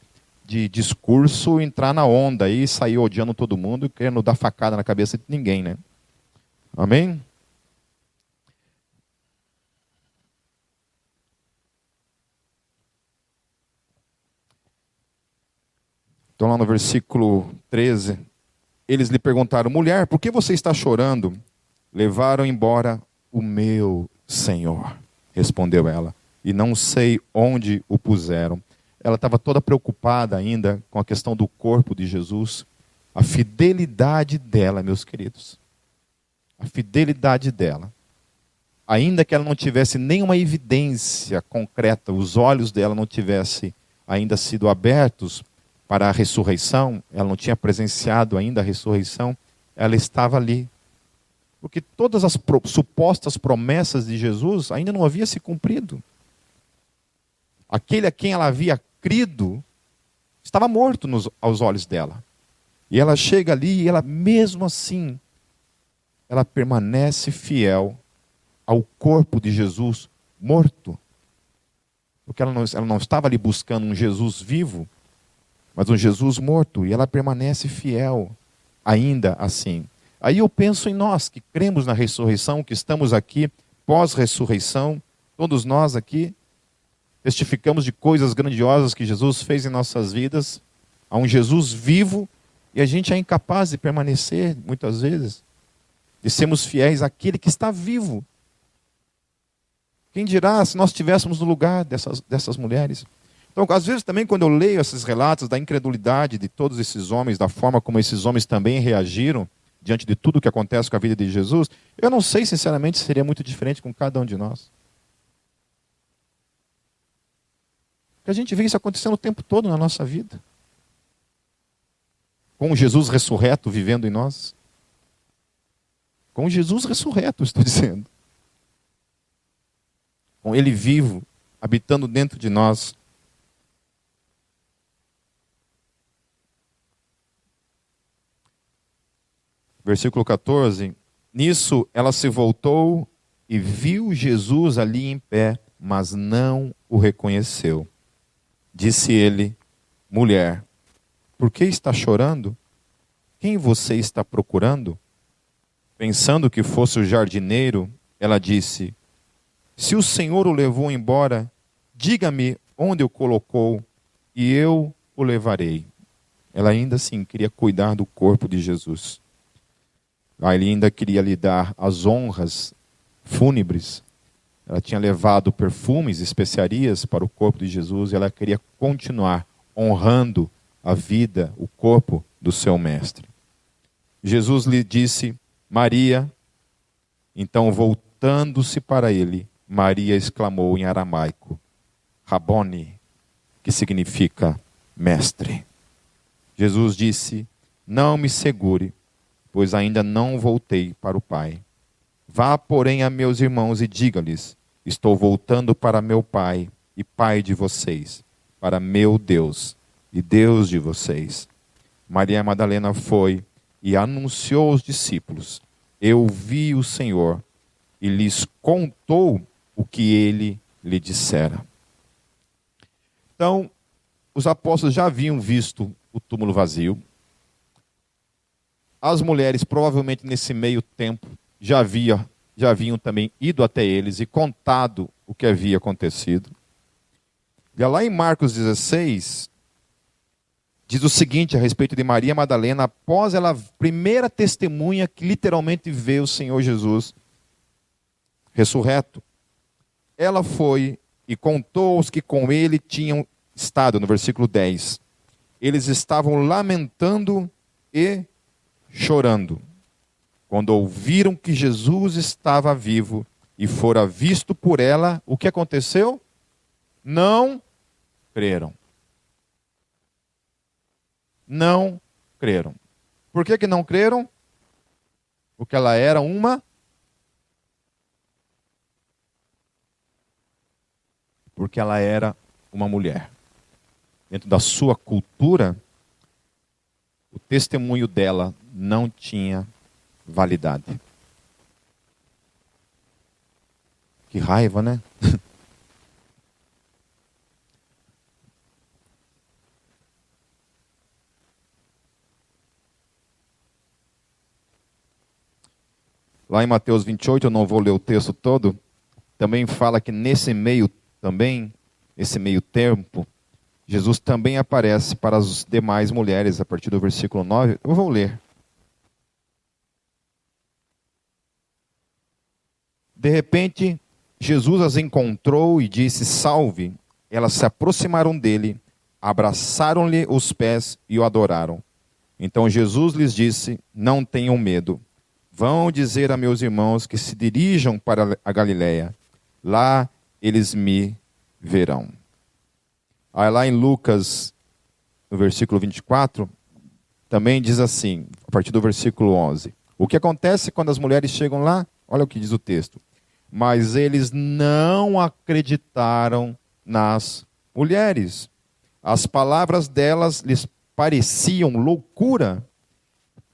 discurso, entrar na onda e sair odiando todo mundo, querendo dar facada na cabeça de ninguém, né? Amém? Então lá no versículo 13, eles lhe perguntaram, mulher, por que você está chorando? Levaram embora o meu Senhor, respondeu ela, e não sei onde o puseram. Ela estava toda preocupada ainda com a questão do corpo de Jesus, a fidelidade dela, meus queridos. A fidelidade dela. Ainda que ela não tivesse nenhuma evidência concreta, os olhos dela não tivessem ainda sido abertos para a ressurreição, ela não tinha presenciado ainda a ressurreição, ela estava ali. Porque todas as supostas promessas de Jesus ainda não haviam se cumprido. Aquele a quem ela havia crido estava morto aos olhos dela. E ela chega ali e ela, mesmo assim, ela permanece fiel ao corpo de Jesus morto. Porque ela não estava ali buscando um Jesus vivo, mas um Jesus morto. E ela permanece fiel ainda assim. Aí eu penso em nós que cremos na ressurreição, que estamos aqui pós-ressurreição, todos nós aqui testificamos de coisas grandiosas que Jesus fez em nossas vidas, há um Jesus vivo, e a gente é incapaz de permanecer, muitas vezes, de sermos fiéis àquele que está vivo. Quem dirá se nós estivéssemos no lugar dessas mulheres? Então, às vezes também quando eu leio esses relatos da incredulidade de todos esses homens, da forma como esses homens também reagiram diante de tudo que acontece com a vida de Jesus, eu não sei sinceramente se seria muito diferente com cada um de nós. Porque a gente vê isso acontecendo o tempo todo na nossa vida. Com o Jesus ressurreto vivendo em nós. Com o Jesus ressurreto, estou dizendo. Com Ele vivo, habitando dentro de nós. Versículo 14. Nisso ela se voltou e viu Jesus ali em pé, mas não o reconheceu. Disse ele, mulher, por que está chorando? Quem você está procurando? Pensando que fosse o jardineiro, ela disse, se o Senhor o levou embora, diga-me onde o colocou e eu o levarei. Ela ainda assim queria cuidar do corpo de Jesus. Ela ainda queria lhe dar as honras fúnebres. Ela tinha levado perfumes, especiarias para o corpo de Jesus e ela queria continuar honrando a vida, o corpo do seu mestre. Jesus lhe disse, Maria. Então, voltando-se para ele, Maria exclamou em aramaico, Rabone, que significa mestre. Jesus disse: não me segure, pois ainda não voltei para o Pai. Vá, porém, a meus irmãos e diga-lhes: estou voltando para meu Pai e Pai de vocês, para meu Deus e Deus de vocês. Maria Madalena foi e anunciou aos discípulos: eu vi o Senhor, e lhes contou o que ele lhe dissera. Então, os apóstolos já haviam visto o túmulo vazio. As mulheres, provavelmente nesse meio tempo, já haviam também ido até eles e contado o que havia acontecido. E lá em Marcos 16, diz o seguinte a respeito de Maria Madalena, após ela, primeira testemunha que literalmente vê o Senhor Jesus ressurreto. Ela foi e contou aos que com ele tinham estado, no versículo 10. Eles estavam lamentando e chorando, quando ouviram que Jesus estava vivo e fora visto por ela. O que aconteceu? Não creram. Não creram. Por que não creram? Porque ela era uma... Porque ela era uma mulher. Dentro da sua cultura, o testemunho dela não tinha validade. Que raiva, né? Lá em Mateus 28, eu não vou ler o texto todo, também fala que nesse meio tempo, Jesus também aparece para as demais mulheres, a partir do versículo 9. Eu vou ler. De repente, Jesus as encontrou e disse: salve. Elas se aproximaram dele, abraçaram-lhe os pés e o adoraram. Então Jesus lhes disse: não tenham medo. Vão dizer a meus irmãos que se dirijam para a Galileia. Lá eles me verão. Aí lá em Lucas, no versículo 24, também diz assim, a partir do versículo 11. O que acontece quando as mulheres chegam lá? Olha o que diz o texto. Mas eles não acreditaram nas mulheres. As palavras delas lhes pareciam loucura.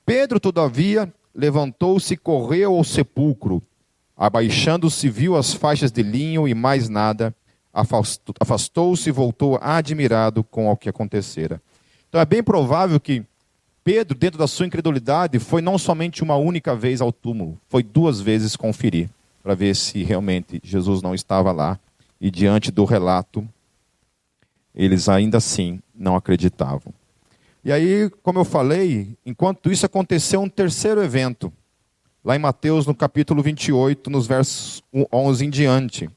Pedro, todavia, levantou-se e correu ao sepulcro. Abaixando-se, viu as faixas de linho e mais nada. Afastou-se e voltou admirado com o que acontecera. Então é bem provável que Pedro, dentro da sua incredulidade, foi não somente uma única vez ao túmulo, foi 2 vezes conferir, para ver se realmente Jesus não estava lá. E diante do relato, eles ainda assim não acreditavam. E aí, como eu falei, enquanto isso aconteceu um terceiro evento, lá em Mateus, no capítulo 28, nos versos 11 em diante.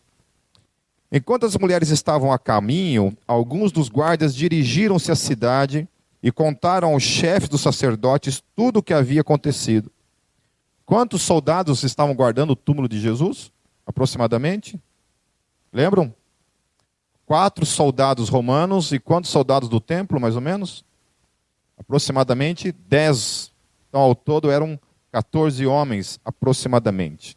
Enquanto as mulheres estavam a caminho, alguns dos guardas dirigiram-se à cidade e contaram aos chefes dos sacerdotes tudo o que havia acontecido. Quantos soldados estavam guardando o túmulo de Jesus? Aproximadamente? Lembram? 4 soldados romanos e quantos soldados do templo, mais ou menos? Aproximadamente 10. Então, ao todo, eram 14 homens, aproximadamente,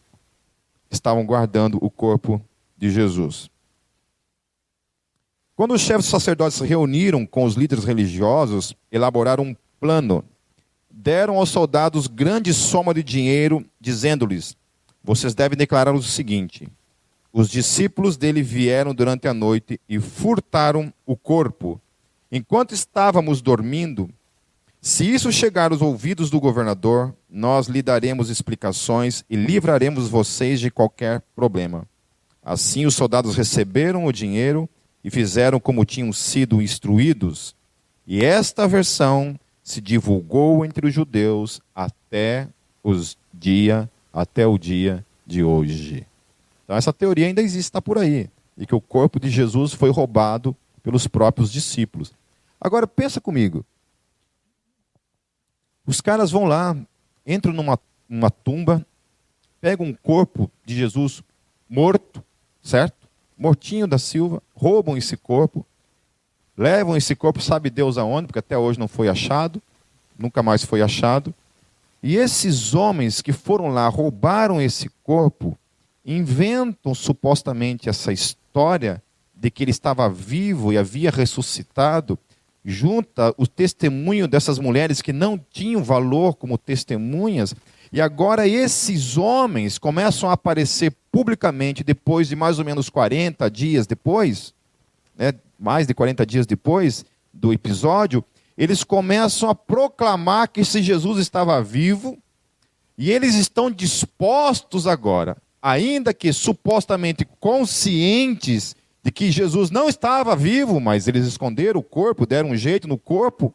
que estavam guardando o corpo de Jesus. Quando os chefes dos sacerdotes se reuniram com os líderes religiosos, elaboraram um plano. Deram aos soldados grande soma de dinheiro, dizendo-lhes: vocês devem declarar o seguinte: os discípulos dele vieram durante a noite e furtaram o corpo. Enquanto estávamos dormindo, se isso chegar aos ouvidos do governador, nós lhe daremos explicações e livraremos vocês de qualquer problema. Assim os soldados receberam o dinheiro e fizeram como tinham sido instruídos. E esta versão se divulgou entre os judeus até o dia de hoje. Então essa teoria ainda existe, está por aí, de que o corpo de Jesus foi roubado pelos próprios discípulos. Agora pensa comigo. Os caras vão lá, entram numa tumba, pegam um corpo de Jesus morto, certo? Mortinho da Silva, roubam esse corpo, levam esse corpo, sabe Deus aonde, porque até hoje não foi achado, nunca mais foi achado. E esses homens que foram lá, roubaram esse corpo, inventam supostamente essa história de que ele estava vivo e havia ressuscitado, junta o testemunho dessas mulheres que não tinham valor como testemunhas, e agora esses homens começam a aparecer publicamente depois de mais ou menos 40 dias depois, né, mais de 40 dias depois do episódio, eles começam a proclamar que esse Jesus estava vivo, e eles estão dispostos agora, ainda que supostamente conscientes de que Jesus não estava vivo, mas eles esconderam o corpo, deram um jeito no corpo,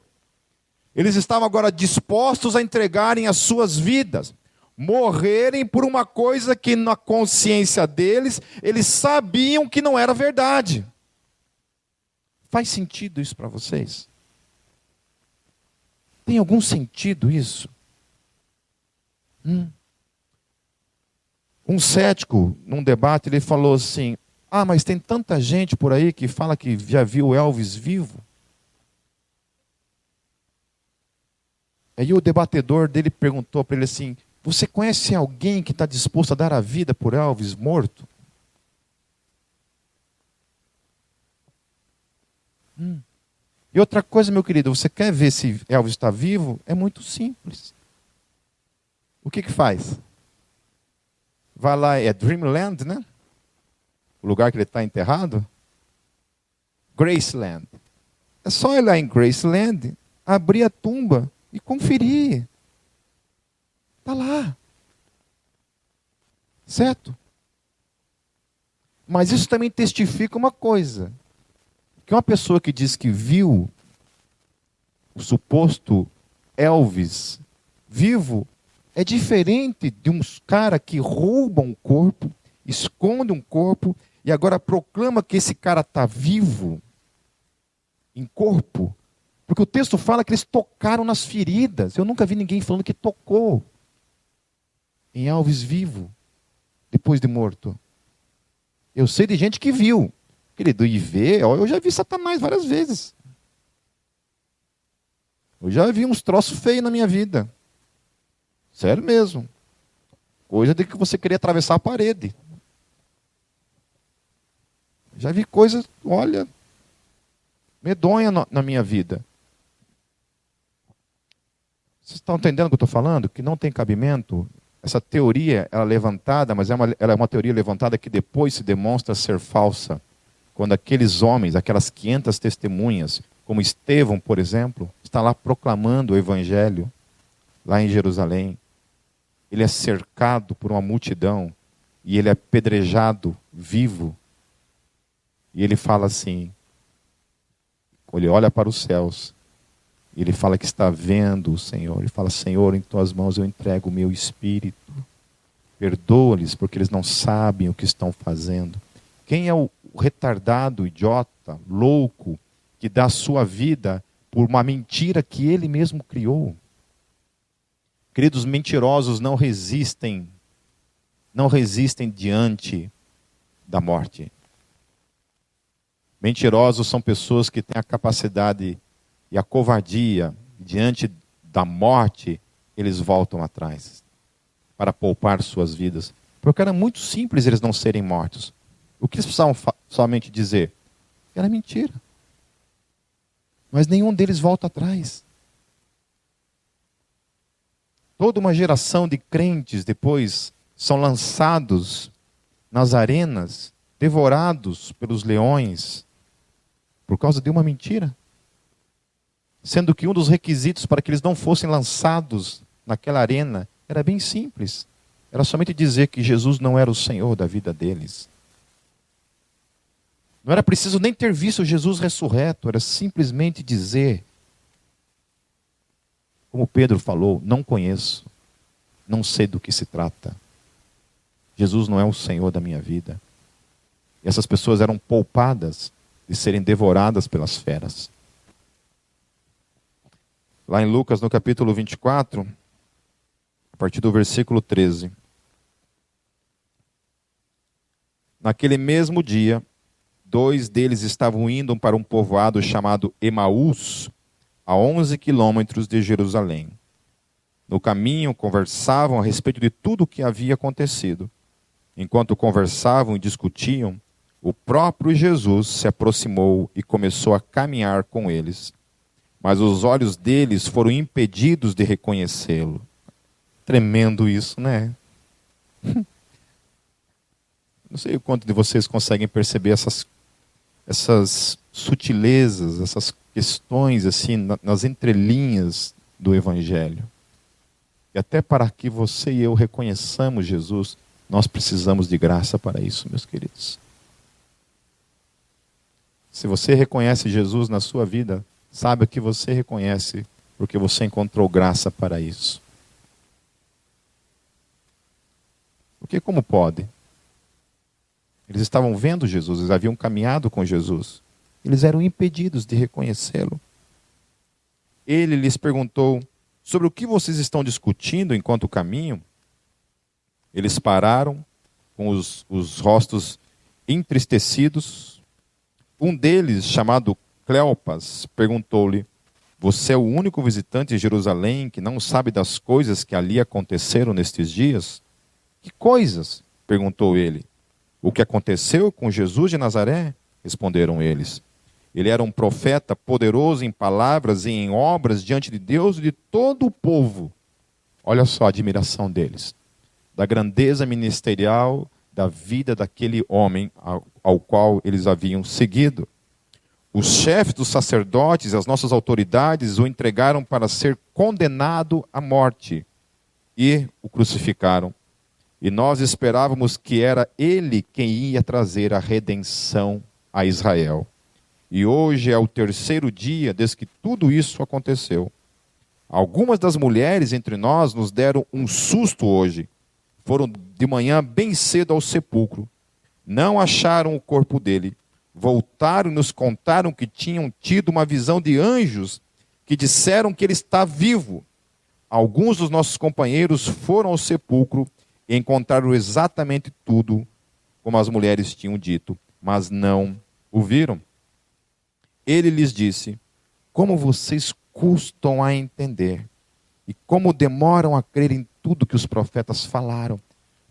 eles estavam agora dispostos a entregarem as suas vidas, morrerem por uma coisa que na consciência deles, eles sabiam que não era verdade. Faz sentido isso para vocês? Tem algum sentido isso? Um cético, num debate, ele falou assim: mas tem tanta gente por aí que fala que já viu Elvis vivo. Aí o debatedor dele perguntou para ele assim: você conhece alguém que está disposto a dar a vida por Elvis morto? E outra coisa, meu querido, você quer ver se Elvis está vivo? É muito simples. O que faz? Vai lá, é Dreamland, né? O lugar que ele está enterrado? Graceland. É só ir lá em Graceland, abrir a tumba e conferir. Está lá. Certo? Mas isso também testifica uma coisa. Que uma pessoa que diz que viu o suposto Elvis vivo é diferente de uns caras que roubam um corpo, escondem um corpo e agora proclama que esse cara está vivo em corpo. Porque o texto fala que eles tocaram nas feridas. Eu nunca vi ninguém falando que tocou em Elvis vivo, depois de morto. Eu sei de gente que viu. Querido, e ver, eu já vi Satanás várias vezes. Eu já vi uns troços feios na minha vida. Sério mesmo. Coisa de que você queria atravessar a parede. Já vi coisas, olha, medonha na minha vida. Vocês estão entendendo o que eu estou falando? Que não tem cabimento. Essa teoria ela é levantada, mas ela é uma teoria levantada que depois se demonstra ser falsa. Quando aqueles homens, aquelas 500 testemunhas, como Estevão, por exemplo, está lá proclamando o evangelho, lá em Jerusalém. Ele é cercado por uma multidão e ele é apedrejado vivo. E ele fala assim, ele olha para os céus, e ele fala que está vendo o Senhor. Ele fala: Senhor, em tuas mãos eu entrego o meu espírito. Perdoa-lhes, porque eles não sabem o que estão fazendo. Quem é o retardado, idiota, louco, que dá sua vida por uma mentira que ele mesmo criou? Queridos, mentirosos não resistem diante da morte. Mentirosos são pessoas que têm a capacidade e a covardia, diante da morte, eles voltam atrás para poupar suas vidas. Porque era muito simples eles não serem mortos. O que eles precisavam somente dizer? Era mentira. Mas nenhum deles volta atrás. Toda uma geração de crentes depois são lançados nas arenas, devorados pelos leões, por causa de uma mentira. Sendo que um dos requisitos para que eles não fossem lançados naquela arena era bem simples. Era somente dizer que Jesus não era o Senhor da vida deles. Não era preciso nem ter visto Jesus ressurreto, era simplesmente dizer, como Pedro falou: não conheço, não sei do que se trata. Jesus não é o Senhor da minha vida. E essas pessoas eram poupadas de serem devoradas pelas feras. Lá em Lucas, no capítulo 24, a partir do versículo 13. Naquele mesmo dia, dois deles estavam indo para um povoado chamado Emaús, a 11 quilômetros de Jerusalém. No caminho, conversavam a respeito de tudo o que havia acontecido. Enquanto conversavam e discutiam, o próprio Jesus se aproximou e começou a caminhar com eles. Mas os olhos deles foram impedidos de reconhecê-lo. Tremendo isso, né? Não sei o quanto de vocês conseguem perceber essas sutilezas, essas questões assim nas entrelinhas do Evangelho. E até para que você e eu reconheçamos Jesus, nós precisamos de graça para isso, meus queridos. Se você reconhece Jesus na sua vida, saiba que você reconhece porque você encontrou graça para isso. Porque como pode? Eles estavam vendo Jesus, eles haviam caminhado com Jesus. Eles eram impedidos de reconhecê-lo. Ele lhes perguntou: sobre o que vocês estão discutindo enquanto caminham? Eles pararam, com os rostos entristecidos. Um deles, chamado Cleopas, perguntou-lhe: você é o único visitante em Jerusalém que não sabe das coisas que ali aconteceram nestes dias? Que coisas? Perguntou ele. O que aconteceu com Jesus de Nazaré? Responderam eles. Ele era um profeta poderoso em palavras e em obras diante de Deus e de todo o povo. Olha só a admiração deles. Da grandeza ministerial da vida daquele homem ao qual eles haviam seguido. Os chefes dos sacerdotes e as nossas autoridades o entregaram para ser condenado à morte e o crucificaram. E nós esperávamos que era ele quem ia trazer a redenção a Israel. E hoje é o terceiro dia desde que tudo isso aconteceu. Algumas das mulheres entre nós nos deram um susto hoje. Foram de manhã bem cedo ao sepulcro. Não acharam o corpo dele. Voltaram e nos contaram que tinham tido uma visão de anjos que disseram que ele está vivo. Alguns dos nossos companheiros foram ao sepulcro e encontraram exatamente tudo como as mulheres tinham dito, mas não o viram. Ele lhes disse: como vocês custam a entender e como demoram a crer em tudo que os profetas falaram.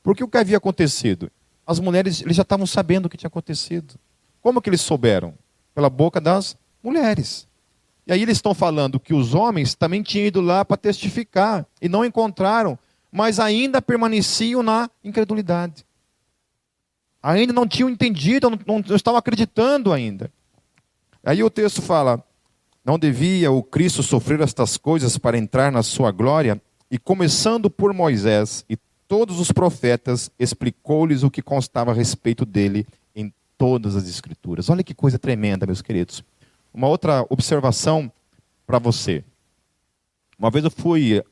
Porque o que havia acontecido? As mulheres, eles já estavam sabendo o que tinha acontecido. Como que eles souberam? Pela boca das mulheres. E aí eles estão falando que os homens também tinham ido lá para testificar e não encontraram, mas ainda permaneciam na incredulidade. Ainda não tinham entendido, não estavam acreditando ainda. Aí o texto fala: não devia o Cristo sofrer estas coisas para entrar na sua glória? E começando por Moisés e todos os profetas, explicou-lhes o que constava a respeito dele em todas as Escrituras. Olha que coisa tremenda, meus queridos. Uma outra observação para você. Uma vez eu fui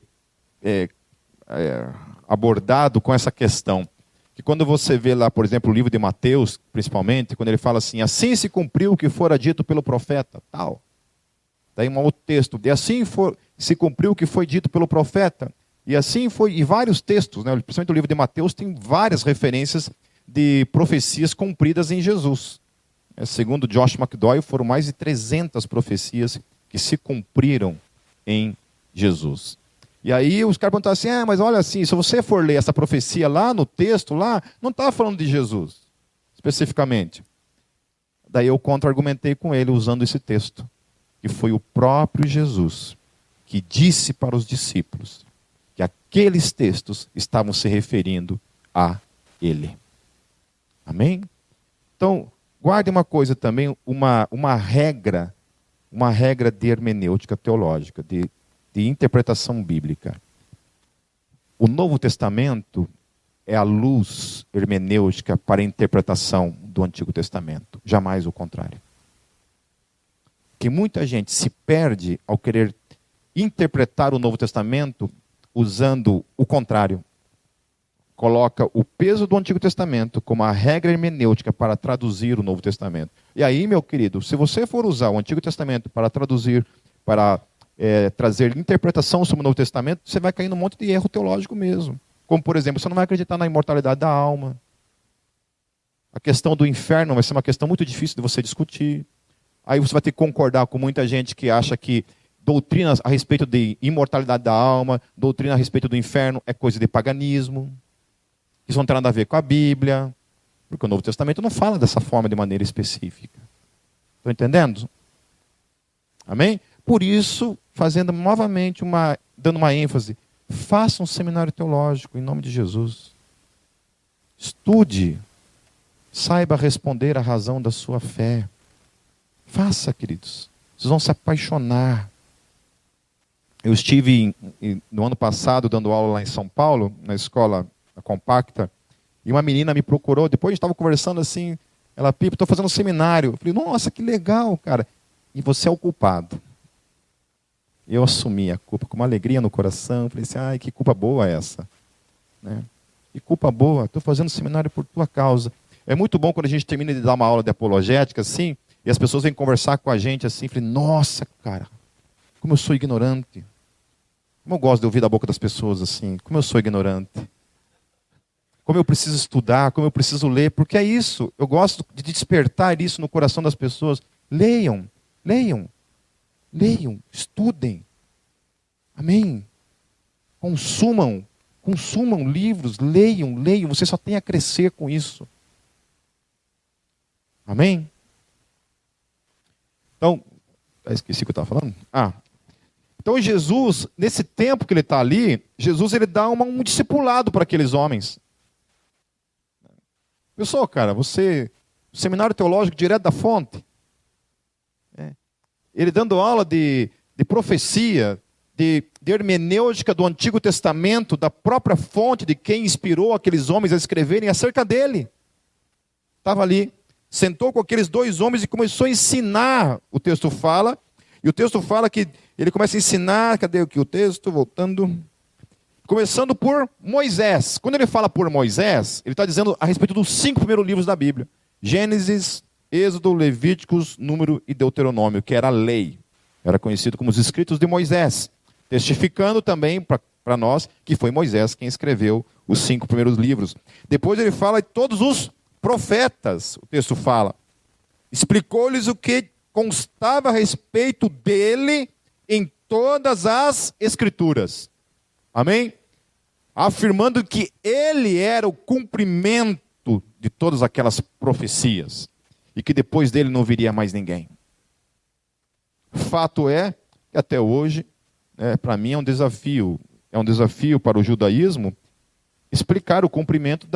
abordado com essa questão, que quando você vê lá, por exemplo, o livro de Mateus, principalmente, quando ele fala assim: assim se cumpriu o que fora dito pelo profeta, tal. Daí um outro texto: e assim se cumpriu o que foi dito pelo profeta. E assim foi, e vários textos, né? Principalmente o livro de Mateus tem várias referências de profecias cumpridas em Jesus. Segundo Josh McDowell, foram mais de 300 profecias que se cumpriram em Jesus. E aí os caras perguntaram assim: mas olha assim, se você for ler essa profecia lá no texto, lá, não estava falando de Jesus, especificamente. Daí eu contra-argumentei com ele usando esse texto. E foi o próprio Jesus que disse para os discípulos que aqueles textos estavam se referindo a ele. Amém? Então, guarde uma coisa também, uma regra de hermenêutica teológica, de interpretação bíblica. O Novo Testamento é a luz hermenêutica para a interpretação do Antigo Testamento, jamais o contrário. Que muita gente se perde ao querer interpretar o Novo Testamento usando o contrário. Coloca o peso do Antigo Testamento como a regra hermenêutica para traduzir o Novo Testamento. E aí, meu querido, se você for usar o Antigo Testamento para traduzir, para trazer interpretação sobre o Novo Testamento, você vai cair num monte de erro teológico mesmo. Como, por exemplo, você não vai acreditar na imortalidade da alma. A questão do inferno vai ser uma questão muito difícil de você discutir. Aí você vai ter que concordar com muita gente que acha que doutrinas a respeito de imortalidade da alma, doutrina a respeito do inferno é coisa de paganismo. Isso não tem nada a ver com a Bíblia, porque o Novo Testamento não fala dessa forma de maneira específica. Estão entendendo? Amém? Por isso, fazendo novamente dando uma ênfase, faça um seminário teológico em nome de Jesus. Estude. Saiba responder à razão da sua fé. Faça, queridos. Vocês vão se apaixonar. Eu estive no ano passado dando aula lá em São Paulo, na escola compacta, e uma menina me procurou, depois a gente estava conversando assim, ela, Pipo, estou fazendo um seminário. Eu falei, nossa, que legal, cara. E você é o culpado. Eu assumi a culpa com uma alegria no coração. Falei assim, ai, que culpa boa essa. Né? Que culpa boa, estou fazendo seminário por tua causa. É muito bom quando a gente termina de dar uma aula de apologética, assim, e as pessoas vêm conversar com a gente assim, falei, nossa, cara, como eu sou ignorante. Como eu gosto de ouvir da boca das pessoas assim, como eu sou ignorante. Como eu preciso estudar, como eu preciso ler, porque é isso. Eu gosto de despertar isso no coração das pessoas. Leiam, leiam, leiam, estudem. Amém? Consumam livros, leiam. Você só tem a crescer com isso. Amém? Então, esqueci o que eu estava falando. Então Jesus, nesse tempo que ele está ali, Jesus ele dá um discipulado para aqueles homens. Pessoal, cara, seminário teológico direto da fonte. Ele dando aula de profecia, de hermenêutica do Antigo Testamento, da própria fonte de quem inspirou aqueles homens a escreverem acerca dele. Estava ali, sentou com aqueles dois homens e começou a ensinar, o texto fala, e o texto fala que ele começa a ensinar, cadê aqui o texto? Voltando. Começando por Moisés. Quando ele fala por Moisés, ele está dizendo a respeito dos 5 primeiros livros da Bíblia. Gênesis, Êxodo, Levíticos, Número e Deuteronômio, que era a lei. Era conhecido como os escritos de Moisés. Testificando também para nós que foi Moisés quem escreveu os 5 primeiros livros. Depois ele fala de todos os profetas, o texto fala. Explicou-lhes o que constava a respeito dele em todas as escrituras. Amém? Afirmando que ele era o cumprimento de todas aquelas profecias. E que depois dele não viria mais ninguém. Fato é que até hoje, para mim é um desafio. É um desafio para o judaísmo explicar o cumprimento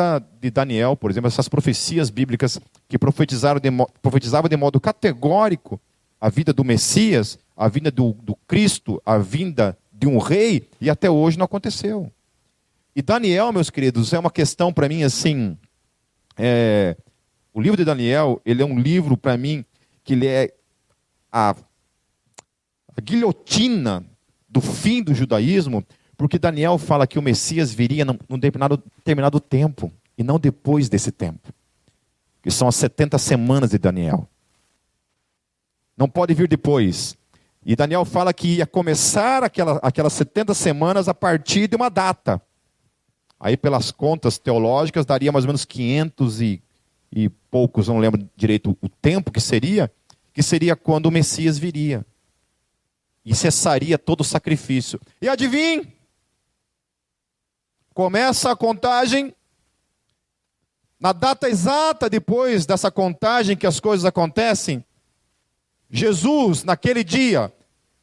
de Daniel, por exemplo, essas profecias bíblicas que profetizavam de modo categórico a vida do Messias, a vinda do Cristo, a vinda de um rei, e até hoje não aconteceu. E Daniel, meus queridos, é uma questão para mim assim, o livro de Daniel, ele é um livro para mim, que ele é a guilhotina do fim do judaísmo, porque Daniel fala que o Messias viria num determinado tempo, e não depois desse tempo, que são as 70 semanas de Daniel. Não pode vir depois. E Daniel fala que ia começar aquelas 70 semanas a partir de uma data. Aí, pelas contas teológicas, daria mais ou menos 500 e poucos, não lembro direito o tempo que seria quando o Messias viria. E cessaria todo o sacrifício. E adivinhe? Começa a contagem. Na data exata depois dessa contagem que as coisas acontecem, Jesus, naquele dia,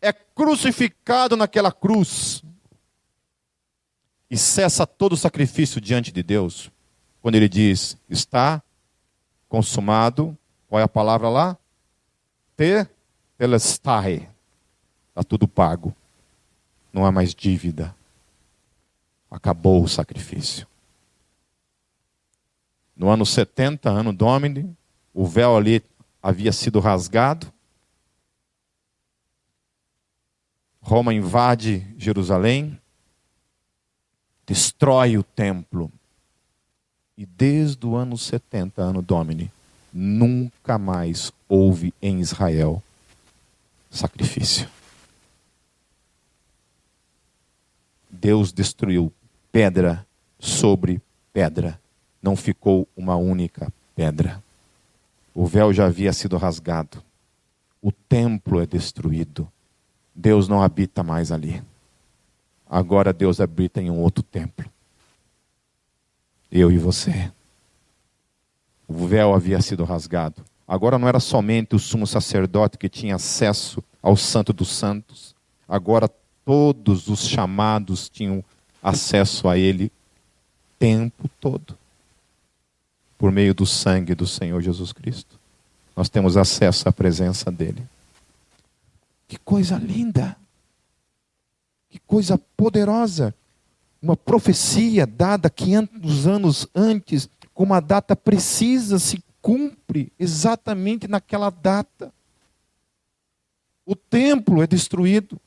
é crucificado naquela cruz. E cessa todo o sacrifício diante de Deus. Quando ele diz, está consumado. Qual é a palavra lá? Telestai. Está tudo pago. Não há mais dívida. Acabou o sacrifício. No ano 70, ano Domini, o véu ali havia sido rasgado. Roma invade Jerusalém, destrói o templo. E desde o ano 70, ano Domini, nunca mais houve em Israel sacrifício. Deus destruiu pedra sobre pedra. Não ficou uma única pedra. O véu já havia sido rasgado. O templo é destruído. Deus não habita mais ali. Agora Deus habita em um outro templo. Eu e você. O véu havia sido rasgado. Agora não era somente o sumo sacerdote que tinha acesso ao Santo dos Santos. Agora todos os chamados tinham acesso a ele o tempo todo. Por meio do sangue do Senhor Jesus Cristo. Nós temos acesso à presença dele. Que coisa linda! Que coisa poderosa! Uma profecia dada 500 anos antes, com uma data precisa, se cumpre exatamente naquela data. O templo é destruído.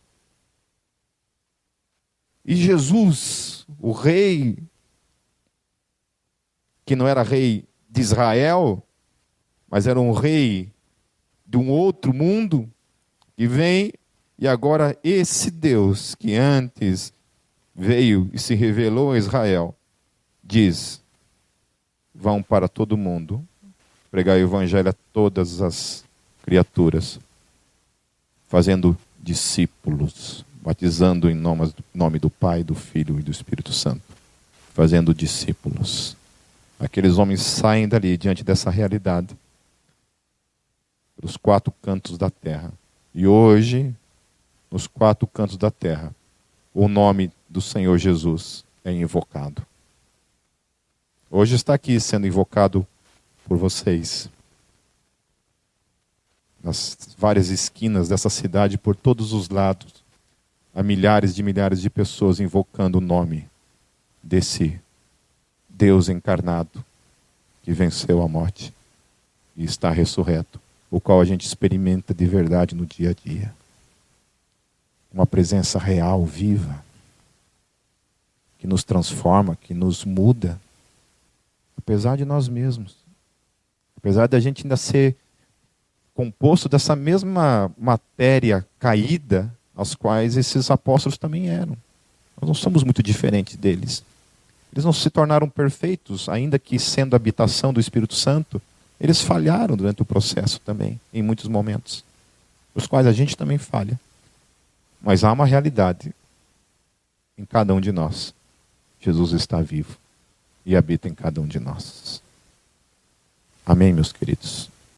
E Jesus, o rei, que não era rei de Israel, mas era um rei de um outro mundo, que vem, e agora esse Deus que antes veio e se revelou a Israel, diz: vão para todo mundo, pregar o evangelho a todas as criaturas, fazendo discípulos, batizando em nome do Pai, do Filho e do Espírito Santo, fazendo discípulos. Aqueles homens saem dali diante dessa realidade, pelos 4 cantos da terra. E hoje, nos 4 cantos da terra, o nome do Senhor Jesus é invocado. Hoje está aqui sendo invocado por vocês. Nas várias esquinas dessa cidade, por todos os lados, há milhares de pessoas invocando o nome desse Deus encarnado que venceu a morte e está ressurreto, o qual a gente experimenta de verdade no dia a dia. Uma presença real, viva, que nos transforma, que nos muda, apesar de nós mesmos. Apesar de a gente ainda ser composto dessa mesma matéria caída, aos quais esses apóstolos também eram. Nós não somos muito diferentes deles. Eles não se tornaram perfeitos, ainda que sendo a habitação do Espírito Santo, eles falharam durante o processo também, em muitos momentos, os quais a gente também falha. Mas há uma realidade em cada um de nós. Jesus está vivo e habita em cada um de nós. Amém, meus queridos?